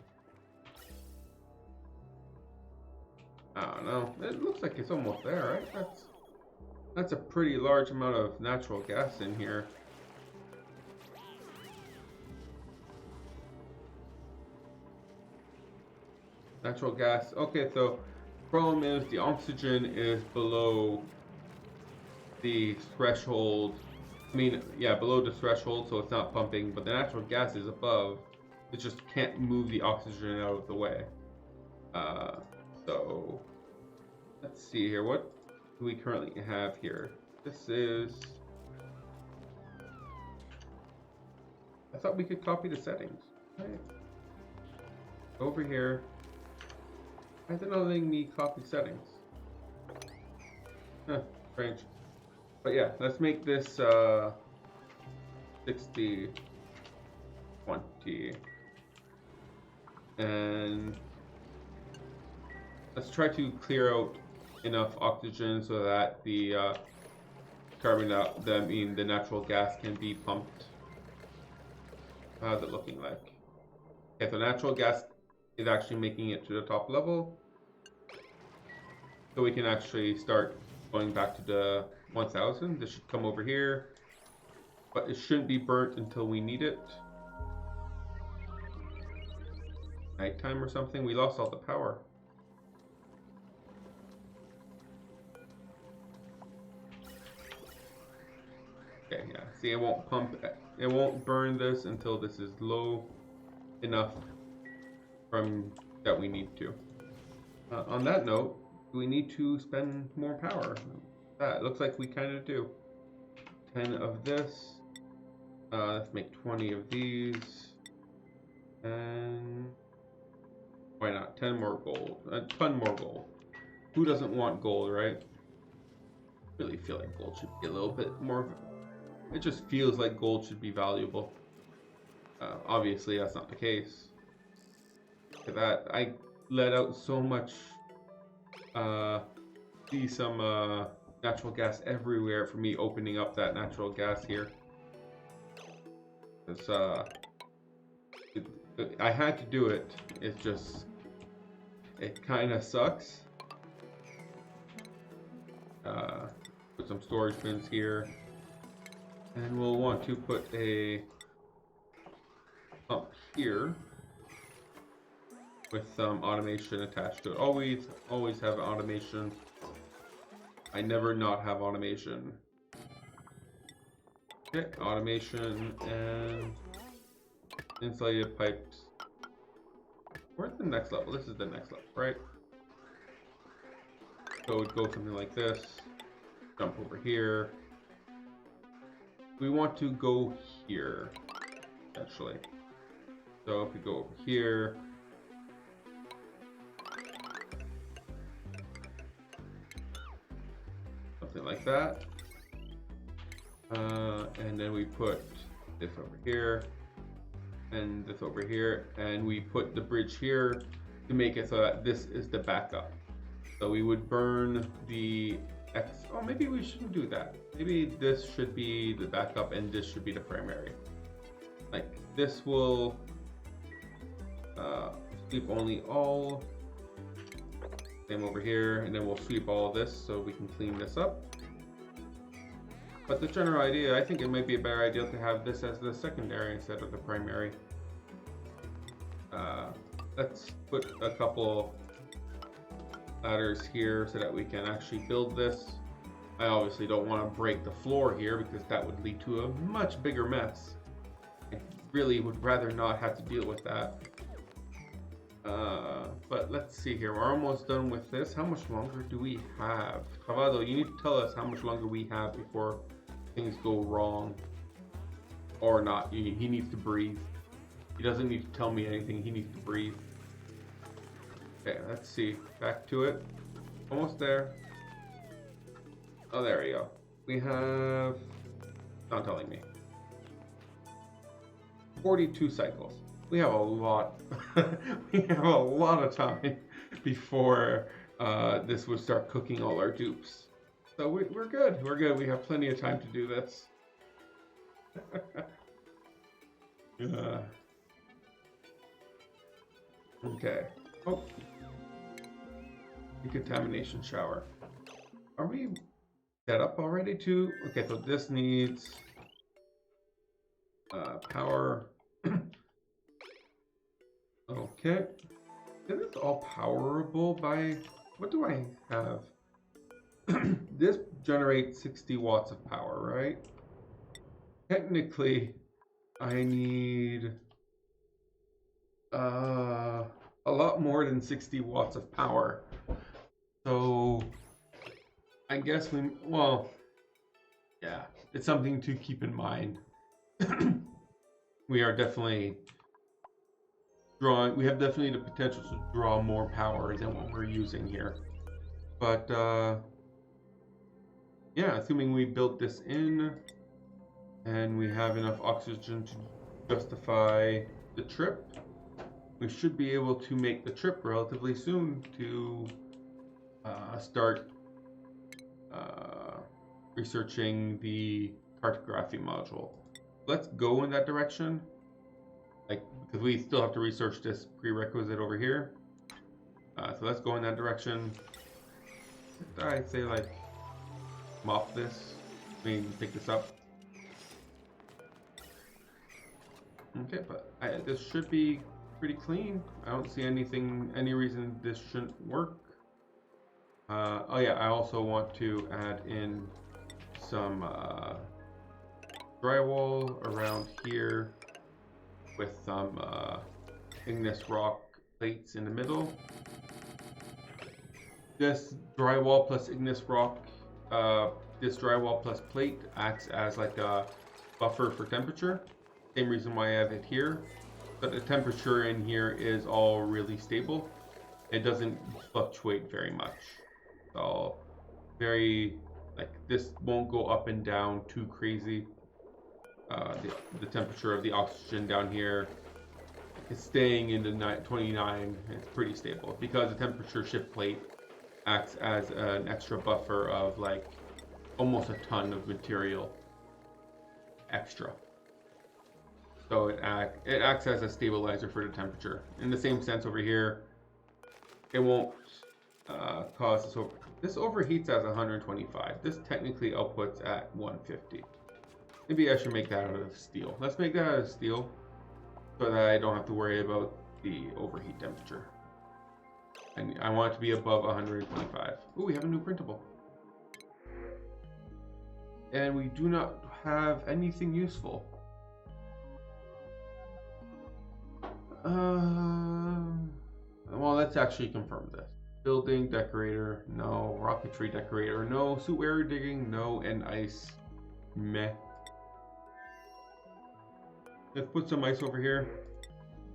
I don't know. It looks like it's almost there, right? That's a pretty large amount of natural gas in here. Natural gas. Okay, so problem is the oxygen is below the threshold. I mean, yeah, below the threshold, so it's not pumping, but the natural gas is above. It just can't move the oxygen out of the way. So let's see here. What do we currently have here? This is... I thought we could copy the settings. Right. Over here. Why is it not letting me copy settings? Huh, strange. But yeah, let's make this 60, 20. And let's try to clear out enough oxygen so that the the natural gas can be pumped. How's it looking like? Okay, so natural gas is actually making it to the top level. So we can actually start going back to the 1000. This should come over here. But it shouldn't be burnt until we need it. Nighttime or something. We lost all the power. Okay, yeah. See, it won't pump. It won't burn this until this is low enough from that we need to. On that note, do we need to spend more power? It looks like we kind of do. 10 of this. Let's make 20 of these. And why not? 10 more gold. A ton more gold. Who doesn't want gold, right? I really feel like gold should be a little bit more. It just feels like gold should be valuable. Obviously, that's not the case. Look at that. I let out so much. See some natural gas everywhere for me opening up that natural gas here. It's I had to do it. It's just, it kind of sucks. Put some storage bins here, and we'll want to put a pump here with some automation attached to it. Always have automation. I never not have automation. Okay, automation and insulated pipes. Where's the next level? This is the next level, right? So it would go something like this. Jump over here. We want to go here, actually. So if we go over here, something like that. And then we put this over here and this over here, and we put the bridge here to make it so that this is the backup. So we would burn the X. Oh, maybe we shouldn't do that. Maybe this should be the backup and this should be the primary. Like this will sweep only all. Same over here, and then we'll sweep all of this so we can clean this up. But the general idea, I think it might be a better idea to have this as the secondary instead of the primary. let's put a couple ladders here so that we can actually build this. I obviously don't want to break the floor here because that would lead to a much bigger mess. I really would rather not have to deal with that. But let's see here. We're almost done with this. How much longer do we have? Cavado, you need to tell us how much longer we have before things go wrong. Or not. He needs to breathe. He doesn't need to tell me anything. He needs to breathe. Okay, let's see. Back to it. Almost there. Oh, there we go. We have... Not telling me. 42 cycles. We have a lot. We have a lot of time before this would start cooking all our dupes. So we're good. We're good. We have plenty of time to do this. Okay. Oh. Decontamination shower. Are we set up already too? Okay, so this needs power. Okay. Is this all powerable by... What do I have? This generates 60 watts of power, right? Technically, I need a lot more than 60 watts of power. So, I guess well, yeah, it's something to keep in mind. We are definitely... we have definitely the potential to draw more power than what we're using here. But, yeah, assuming we built this in and we have enough oxygen to justify the trip, we should be able to make the trip relatively soon to start researching the cartography module. Let's go in that direction. Because we still have to research this prerequisite over here. So let's go in that direction. I'd say mop this. Pick this up. Okay, but this should be pretty clean. I don't see any reason this shouldn't work. Oh yeah, I also want to add in some drywall around here, with some igneous rock plates in the middle. This drywall plus igneous rock, this drywall plus plate acts as like a buffer for temperature. Same reason why I have it here. But the temperature in here is all really stable. It doesn't fluctuate very much. So this won't go up and down too crazy. The temperature of the oxygen down here is staying in the 29. It's pretty stable because the temperature shift plate acts as an extra buffer of almost a ton of material extra. So it acts as a stabilizer for the temperature. In the same sense over here, it won't cause this this overheats as 125. This technically outputs at 150. Maybe I should make that out of steel. Let's make that out of steel so that I don't have to worry about the overheat temperature. And I want it to be above 125. Ooh, we have a new printable. And we do not have anything useful. Well, let's actually confirm this. Building decorator, no. Rocketry decorator, no. Sewer digging, no. And ice, meh. Let's put some ice over here,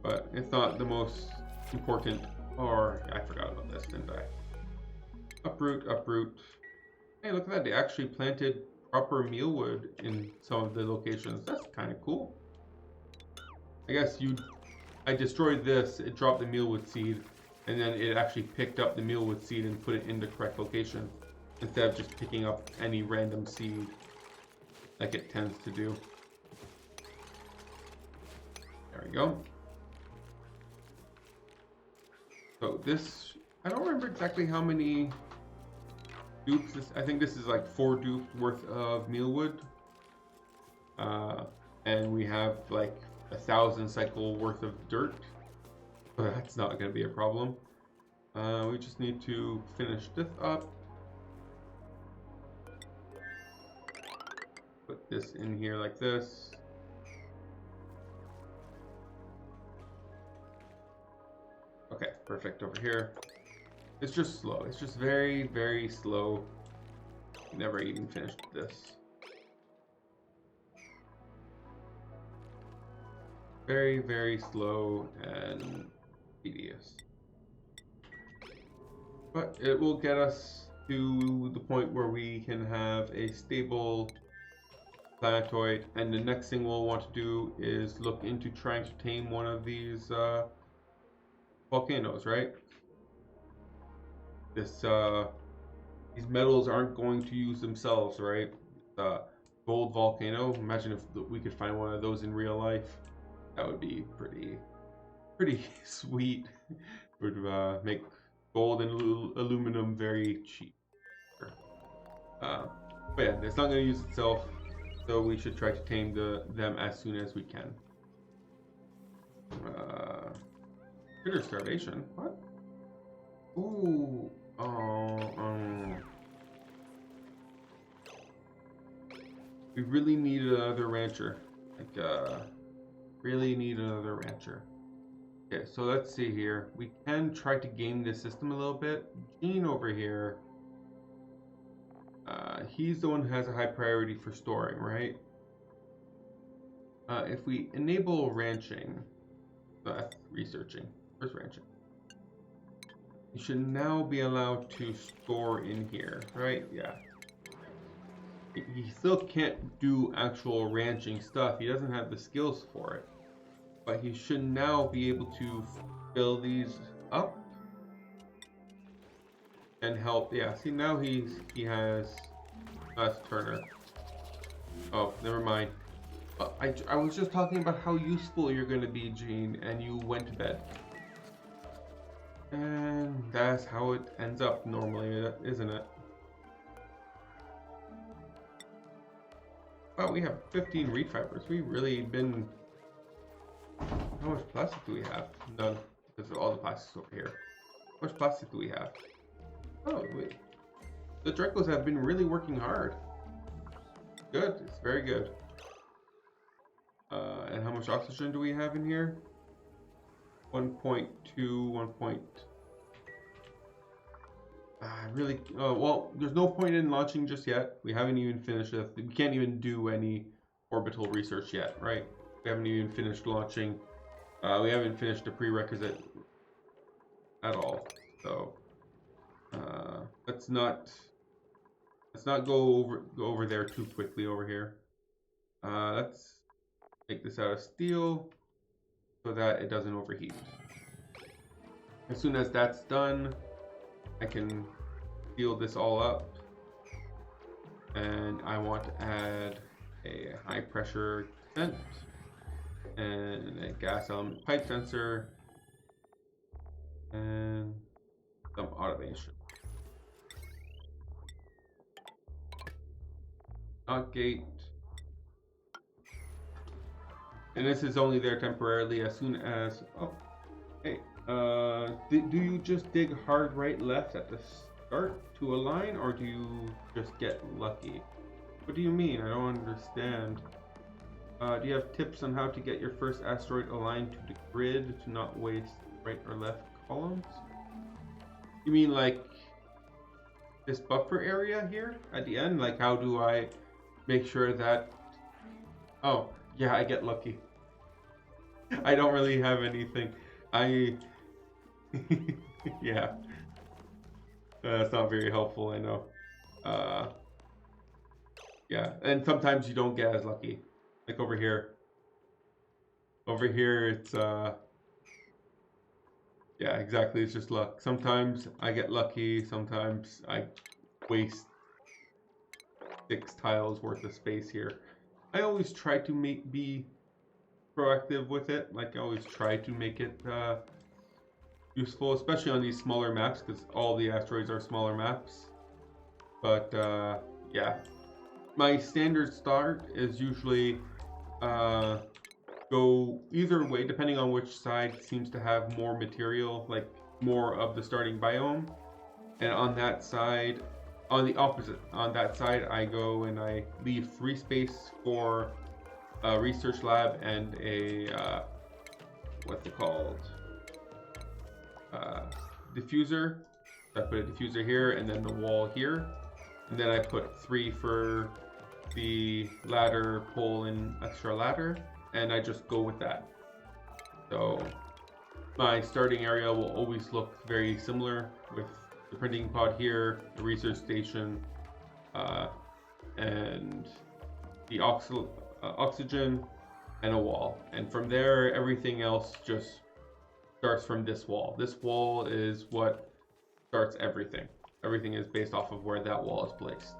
but it's not the most important. Or I forgot about this, didn't I? Uproot, uproot. Hey, look at that. They actually planted proper mealwood in some of the locations. That's kind of cool. I guess I destroyed this, it dropped the mealwood seed, and then it actually picked up the mealwood seed and put it in the correct location, instead of just picking up any random seed like it tends to do. There we go. So this, I don't remember exactly how many dupes I think this is 4 dupes worth of mealwood. And we have 1,000 cycle worth of dirt. So that's not going to be a problem. We just need to finish this up. Put this in here like this. Okay, perfect over here. It's just slow. It's just very, very slow. Never even finished this. Very, very slow and tedious. But it will get us to the point where we can have a stable planetoid, and the next thing we'll want to do is look into trying to tame one of these volcanoes, right? These metals aren't going to use themselves, right? The gold volcano. Imagine if we could find one of those in real life. That would be pretty sweet. Would make gold and aluminum very cheap. But yeah, it's not going to use itself, so we should try to tame them as soon as we can. Critter starvation. What? Ooh. We really need another rancher. Really need another rancher. Okay, so let's see here. We can try to game this system a little bit. Gene over here, he's the one who has a high priority for storing, right? If we enable ranching, that's researching. Where's ranching? You should now be allowed to store in here, right? Yeah. He still can't do actual ranching stuff. He doesn't have the skills for it. But he should now be able to fill these up and help. Yeah, see, now he has Turner. Oh, never mind. I was just talking about how useful you're going to be, Gene, and you went to bed. And that's how it ends up normally, isn't it? Wow, we have 15 reed fibers. We've really been... How much plastic do we have? None, because of all the plastics over here. How much plastic do we have? Oh, wait. The Dracos have been really working hard. Good, it's very good. And how much oxygen do we have in here? 1.2, 1. Really, well, there's no point in launching just yet. We haven't even finished it. We can't even do any orbital research yet, right? We haven't even finished launching. We haven't finished the prerequisite at all. So let's not go over there too quickly over here. Let's make this out of steel so that it doesn't overheat. As soon as that's done, I can seal this all up, and I want to add a high pressure vent and a gas element pipe sensor and some automation. Not gate. And this is only there temporarily. As soon as, oh, hey, do you just dig hard right left at the start to align, or do you just get lucky? What do you mean? I don't understand. Do you have tips on how to get your first asteroid aligned to the grid to not waste right or left columns? You mean like this buffer area here at the end? Like, how do I make sure that... Oh, yeah, I get lucky. I don't really have anything. Yeah. That's not very helpful, I know. Yeah, and sometimes you don't get as lucky. Like over here. Over here, it's, yeah, exactly, it's just luck. Sometimes I get lucky, sometimes I waste 6 tiles worth of space here. I always try to be proactive with it. Like, I always try to make it useful, especially on these smaller maps, because all the asteroids are smaller maps. But yeah, my standard start is usually go either way, depending on which side seems to have more material, like more of the starting biome. And on that side, on the opposite, on that side, I go and I leave 3 space for a research lab and a, what's it called? Diffuser. So I put a diffuser here and then the wall here. And then I put 3 for the ladder, pole, and extra ladder. And I just go with that. So my starting area will always look very similar with the printing pod here, the research station, and the oxygen, and a wall. And from there, everything else just starts from this wall. This wall is what starts everything. Everything is based off of where that wall is placed.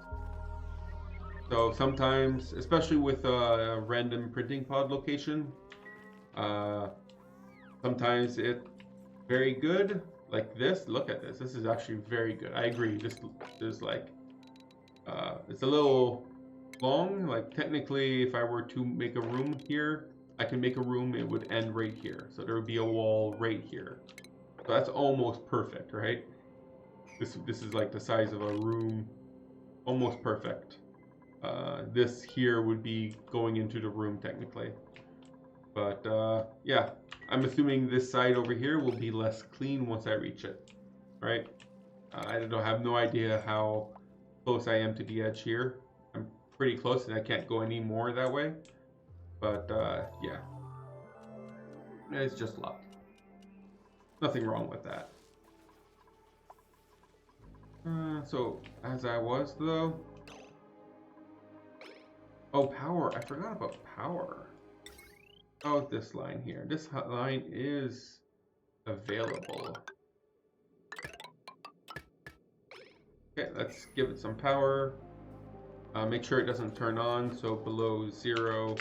So sometimes, especially with a random printing pod location, sometimes it's very good. Like this, look at this. This is actually very good. I agree. This is like, it's a little long. Like technically, if I were to make a room here, I can make a room. It would end right here. So there would be a wall right here. So that's almost perfect, right? This is like the size of a room, almost perfect. This here would be going into the room technically. But yeah, I'm assuming this side over here will be less clean once I reach it, right? I don't have no idea how close I am to the edge here. I'm pretty close and I can't go any more that way. But yeah, it's just luck. Nothing wrong with that. So as I was though, oh, power, I forgot about power. Oh, this line here. This line is available. Okay, let's give it some power. Make sure it doesn't turn on, so below 0.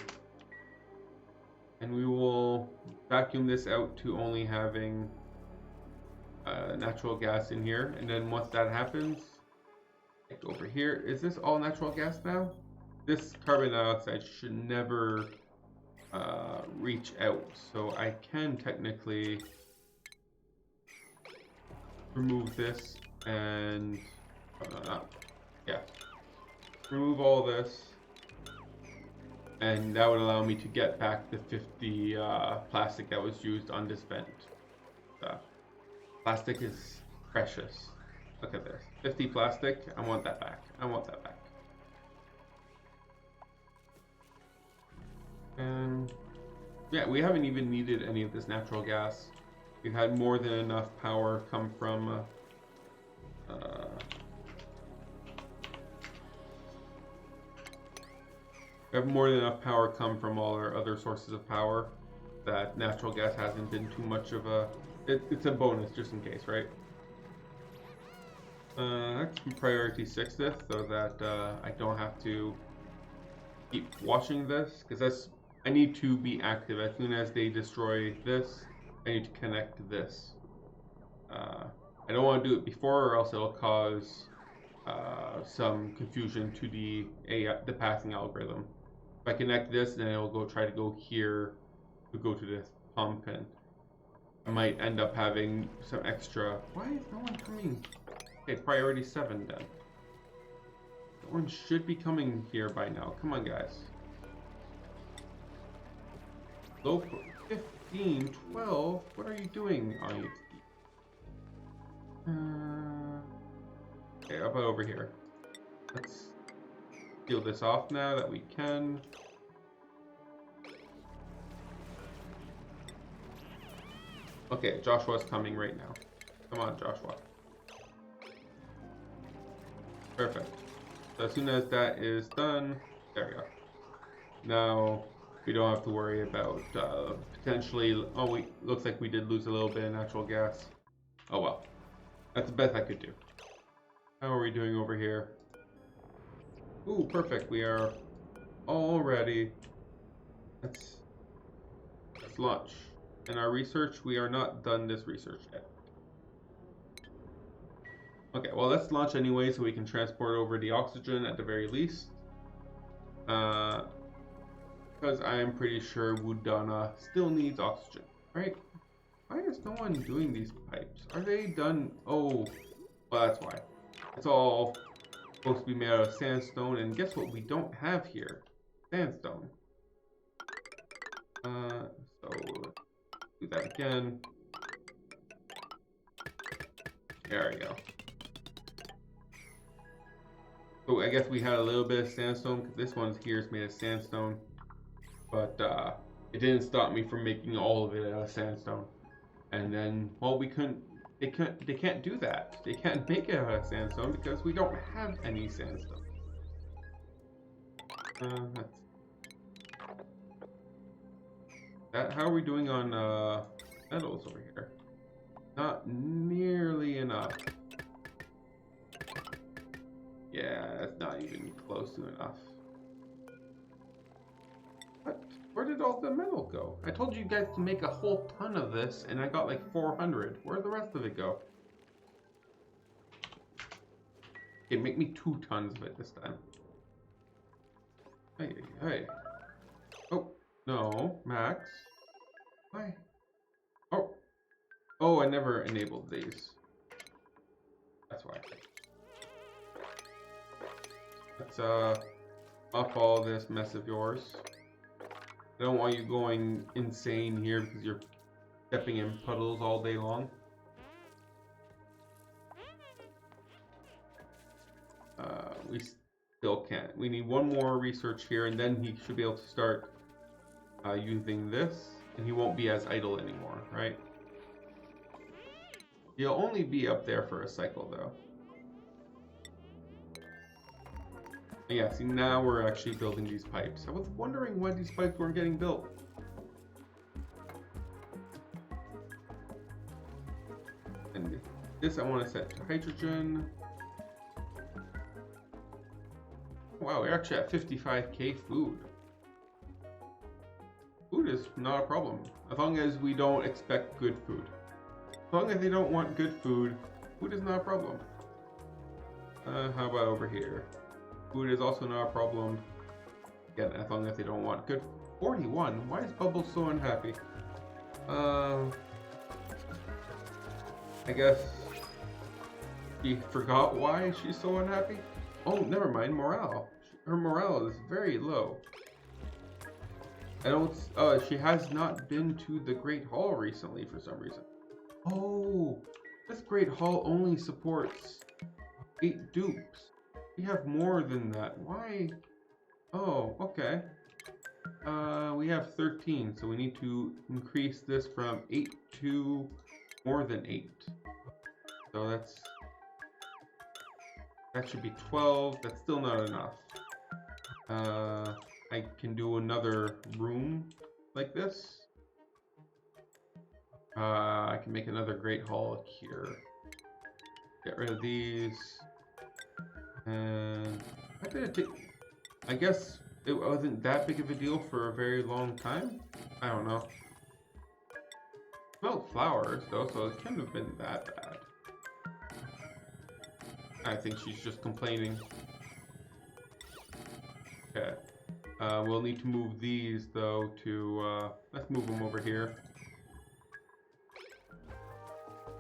And we will vacuum this out to only having natural gas in here. And then once that happens, go over here. Is this all natural gas now? This carbon dioxide should never reach out, so I can technically remove this and yeah, remove all this, and that would allow me to get back the 50 plastic that was used on this vent. Plastic is precious. Look at this, 50 plastic. I want that back. I want that back. And yeah, we haven't even needed any of this natural gas. We've had more than enough power come from we have more than enough power come from all our other sources of power that natural gas hasn't been too much of a it's a bonus just in case, right? Let's priority 6 this so that I don't have to keep watching this, because that's I need to be active. As soon as they destroy this, I need to connect this. I don't want to do it before, or else it'll cause some confusion to the passing algorithm. If I connect this, then it'll go try to go here to go to this pump, and I might end up having some extra. Why is no one coming? Okay, priority 7 then. No one should be coming here by now. Come on, guys. Low 15, 12. What are you doing? Are you? Okay, how about over here? Let's peel this off now that we can. Okay, Joshua's coming right now. Come on, Joshua. Perfect. So as soon as that is done, there we go. Now we don't have to worry about potentially. Oh, looks like we did lose a little bit of natural gas. Oh well, that's the best I could do. How are we doing over here? Ooh, perfect. We are all ready. Let's launch. And our research, we are not done this research yet. Okay, well, let's launch anyway so we can transport over the oxygen at the very least. because I am pretty sure Wudana still needs oxygen, right? Why is no one doing these pipes? Are they done? Oh, well, that's why. It's all supposed to be made out of sandstone, and guess what we don't have here? Sandstone. So do that again. There we go. So I guess we had a little bit of sandstone, because this one here is made of sandstone. But it didn't stop me from making all of it out of sandstone. And then, well, we couldn't, they can't do that. They can't make it out of sandstone because we don't have any sandstone. How are we doing on metals over here? Not nearly enough. Yeah, that's not even close to enough. What? Where did all the metal go? I told you guys to make a whole ton of this, and I got like 400. Where'd the rest of it go? Okay, make me 2 tons of it this time. Hey, hey. Oh, no, Max. Why? Oh. Oh, I never enabled these. That's why. Let's off all this mess of yours. I don't want you going insane here because you're stepping in puddles all day long. We still can't. We need one more research here, and then he should be able to start using this, and he won't be as idle anymore, right? He'll only be up there for a cycle, though. Yeah, see, now we're actually building these pipes. I was wondering why these pipes weren't getting built. And this I want to set to hydrogen. Wow, we're actually at 55k food. Food is not a problem, as long as we don't expect good food. As long as they don't want good food, food is not a problem. How about over here? Food is also not a problem. Again, as long as they don't want good. 41. Why is Bubbles so unhappy? I guess she forgot why she's so unhappy. Oh, never mind. Morale. Her morale is very low. I don't. She has not been to the Great Hall recently for some reason. Oh, this Great Hall only supports 8 dupes. We have more than that. Why? Oh, okay. We have 13, so we need to increase this from 8 to more than 8. So that should be 12. That's still not enough. I can do another room like this. I can make another Great Hall here. Get rid of these. And how did it take? I guess it wasn't that big of a deal for a very long time. I don't know. It smelled flowers though, so it couldn't have been that bad. I think she's just complaining. Okay. We'll need to move these though to let's move them over here.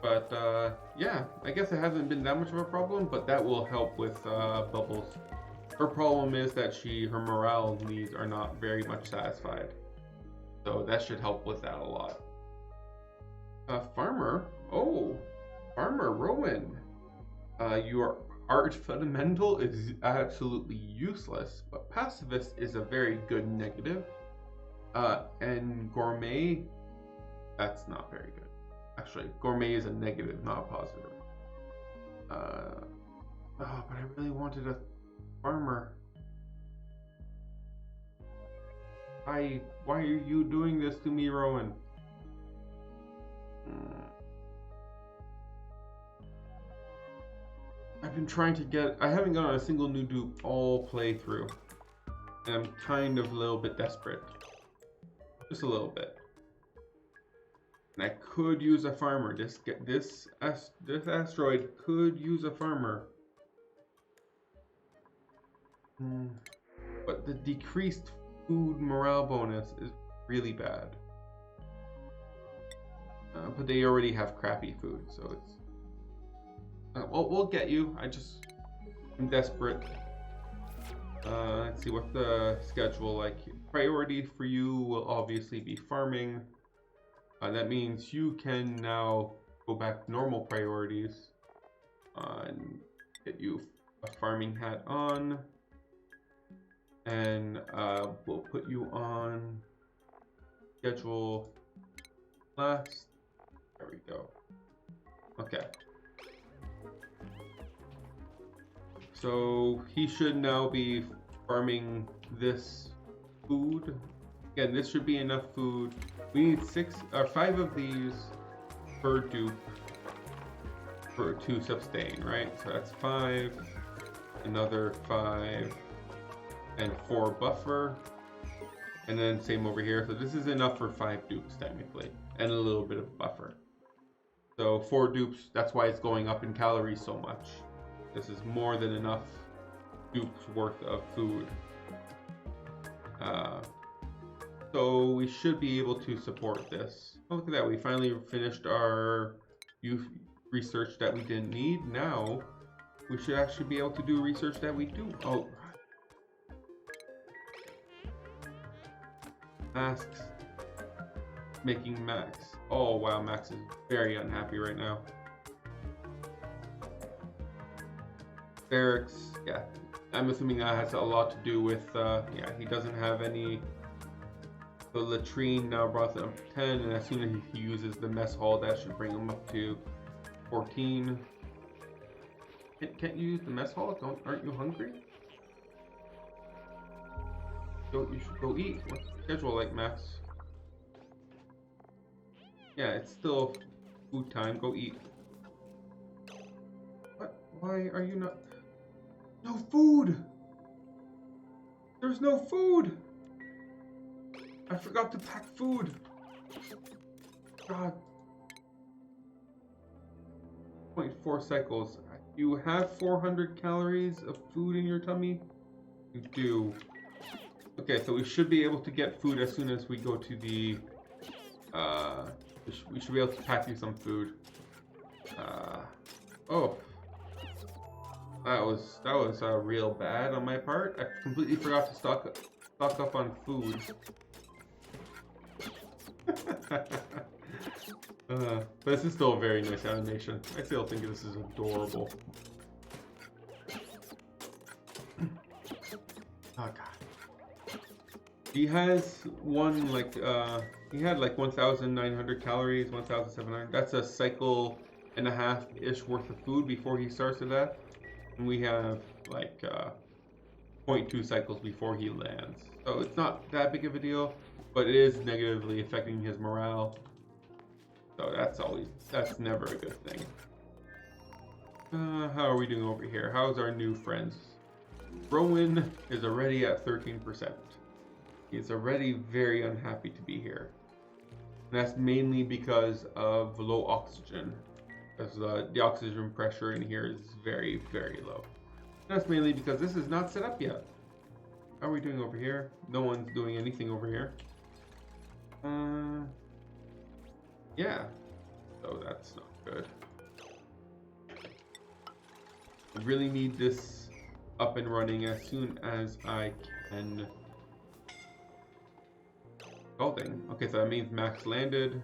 But yeah, I guess it hasn't been that much of a problem, but that will help with Bubbles. Her problem is that her morale needs are not very much satisfied. So that should help with that a lot. Farmer? Oh, Farmer Rowan. Your art fundamental is absolutely useless, but pacifist is a very good negative. And gourmet, that's not very good. Actually, gourmet is a negative, not a positive. Oh, but I really wanted a farmer. Why are you doing this to me, Rowan? I've been trying to get, I haven't gotten a single new dupe all playthrough. And I'm kind of a little bit desperate. Just a little bit. And I could use a farmer. This asteroid could use a farmer. But the decreased food morale bonus is really bad. But they already have crappy food, so it's... we'll get you. I'm desperate. Let's see what the schedule like. Priority for you will obviously be farming. That means you can now go back to normal priorities and get you a farming hat on. And we'll put you on schedule last. There we go. Okay. So he should now be farming this food. Again, this should be enough food. We need 5 of these per dupe to sustain, right? So that's 5, another 5, and 4 buffer. And then same over here. So this is enough for 5 dupes technically, and a little bit of buffer. So 4 dupes, that's why it's going up in calories so much. This is more than enough dupes worth of food. So we should be able to support this. Oh, look at that, we finally finished our youth research that we didn't need. Now, we should actually be able to do research that we do. Oh. Masks. Making Max. Oh wow, Max is very unhappy right now. Barracks, yeah. I'm assuming that has a lot to do with, yeah, he doesn't have any. The latrine now brought it up to 10, and as soon as he uses the mess hall, that should bring him up to 14. Can't you use the mess hall? Aren't you hungry? You should go eat. What's the schedule like, Max? Yeah, it's still food time. Go eat. What? Why are you not? No food! There's no food! I forgot to pack food. God. 0.4 cycles. You have 400 calories of food in your tummy? You do. Okay, so we should be able to get food as soon as we go to the... we should be able to pack you some food. Oh. That was real bad on my part. I completely forgot to stock up on food. But this is still a very nice animation. I still think this is adorable. Oh god. He has one like he had like 1,900 calories, 1,700. That's a cycle and a half-ish worth of food before he starts to that. And we have like 0.2 cycles before he lands. So it's not that big of a deal, but it is negatively affecting his morale. So that's never a good thing. How are we doing over here? How's our new friends? Rowan is already at 13%. He's already very unhappy to be here. And that's mainly because of low oxygen. Because the oxygen pressure in here is very, very low. And that's mainly because this is not set up yet. How are we doing over here? No one's doing anything over here. Yeah. So that's not good. I really need this up and running as soon as I can. Scalding. Okay, so that means Max landed.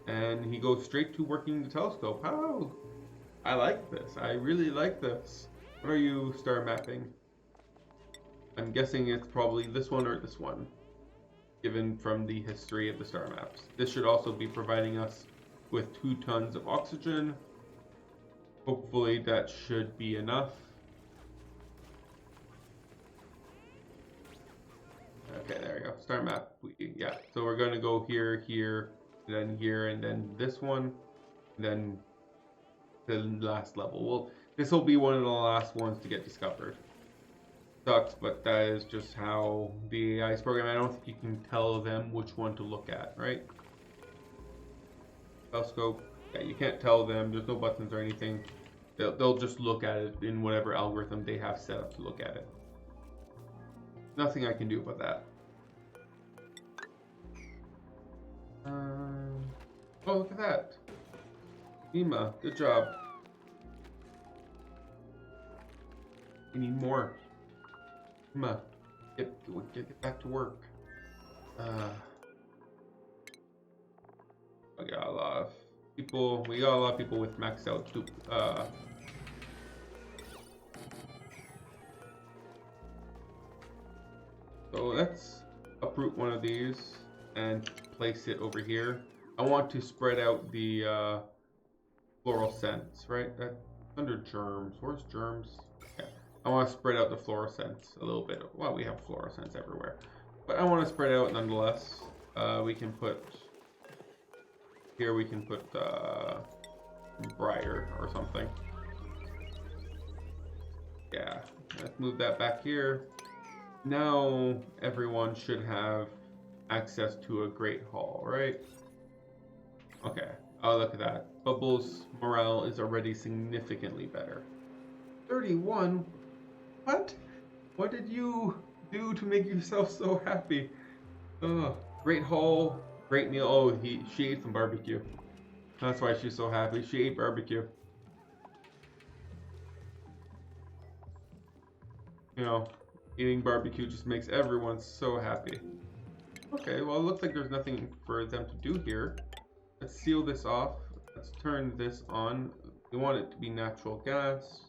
And he goes straight to working the telescope. Oh, I like this. I really like this. What are you star mapping? I'm guessing it's probably this one or this one, given from the history of the star maps. This should also be providing us with 2 tons of oxygen. Hopefully that should be enough. Okay, there we go. Star map. Yeah, so we're going to go here, here, then here, and then this one, and then the last level. Well, this will be one of the last ones to get discovered. Sucks, but that is just how the AI is programmed. I don't think you can tell them which one to look at, right? Telescope. Yeah, you can't tell them. There's no buttons or anything. They'll just look at it in whatever algorithm they have set up to look at it. nothing I can do about that. Oh, look at that. Ema, good job. We need more. Ema, get back to work. We got a lot of people. We got a lot of people with maxed out dupe. So let's uproot one of these and place it over here. I want to spread out the floral scents, right? That's under germs. Where's germs? Yeah. I want to spread out the floral scents a little bit. Well, we have floral scents everywhere, but I want to spread out nonetheless. We can put here. We can put briar or something. Yeah. Let's move that back here. Now everyone should have access to a great hall, right? Okay. Oh, look at that. Bubbles' morale is already significantly better. 31? What? What did you do to make yourself so happy? Oh, great hall, great meal. Oh, she ate some barbecue. That's why she's so happy. She ate barbecue. You know, eating barbecue just makes everyone so happy. Okay, well, it looks like there's nothing for them to do here. Let's seal this off. Let's turn this on. We want it to be natural gas.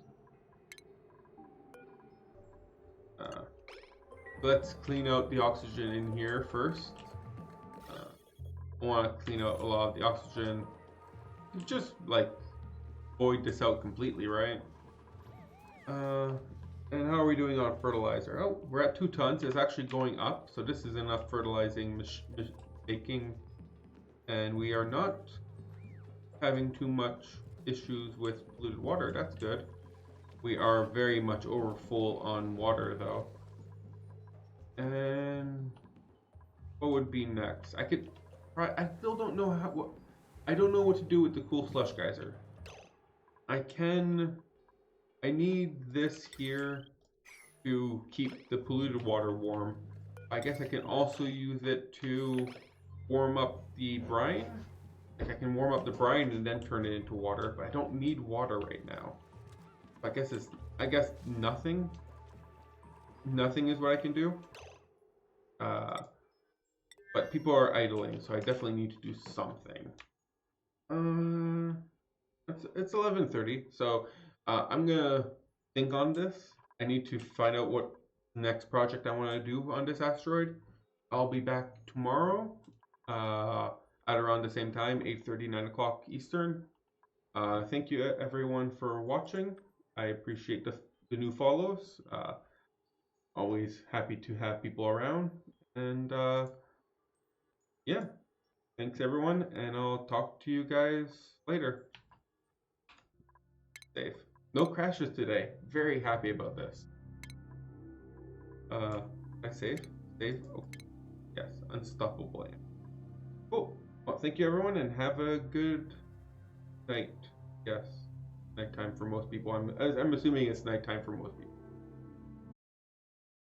Let's clean out the oxygen in here first. I want to clean out a lot of the oxygen. Just like void this out completely, right? And how are we doing on fertilizer? Oh, we're at 2 tons. It's actually going up, so this is enough fertilizing making, and we are not having too much issues with polluted water. That's good. We are very much over full on water, though. And what would be next? I could. I still don't know how. I don't know what to do with the cool slush geyser. I need this here to keep the polluted water warm. I guess I can also use it to warm up the brine. Like I can warm up the brine and then turn it into water, but I don't need water right now. I guess nothing. Nothing is what I can do. But people are idling, so I definitely need to do something. It's 11:30, so I'm gonna think on this. I need to find out what next project I want to do on this asteroid. I'll be back tomorrow at around the same time, 8:30, 9 o'clock Eastern. Thank you everyone for watching. I appreciate the new follows. Always happy to have people around. And yeah, thanks everyone, and I'll talk to you guys later. Safe. No crashes today. Very happy about this. I save? Save? Oh, yes, unstoppable. Cool. Well, thank you everyone, and have a good night. Yes, nighttime for most people. I'm assuming it's nighttime for most people.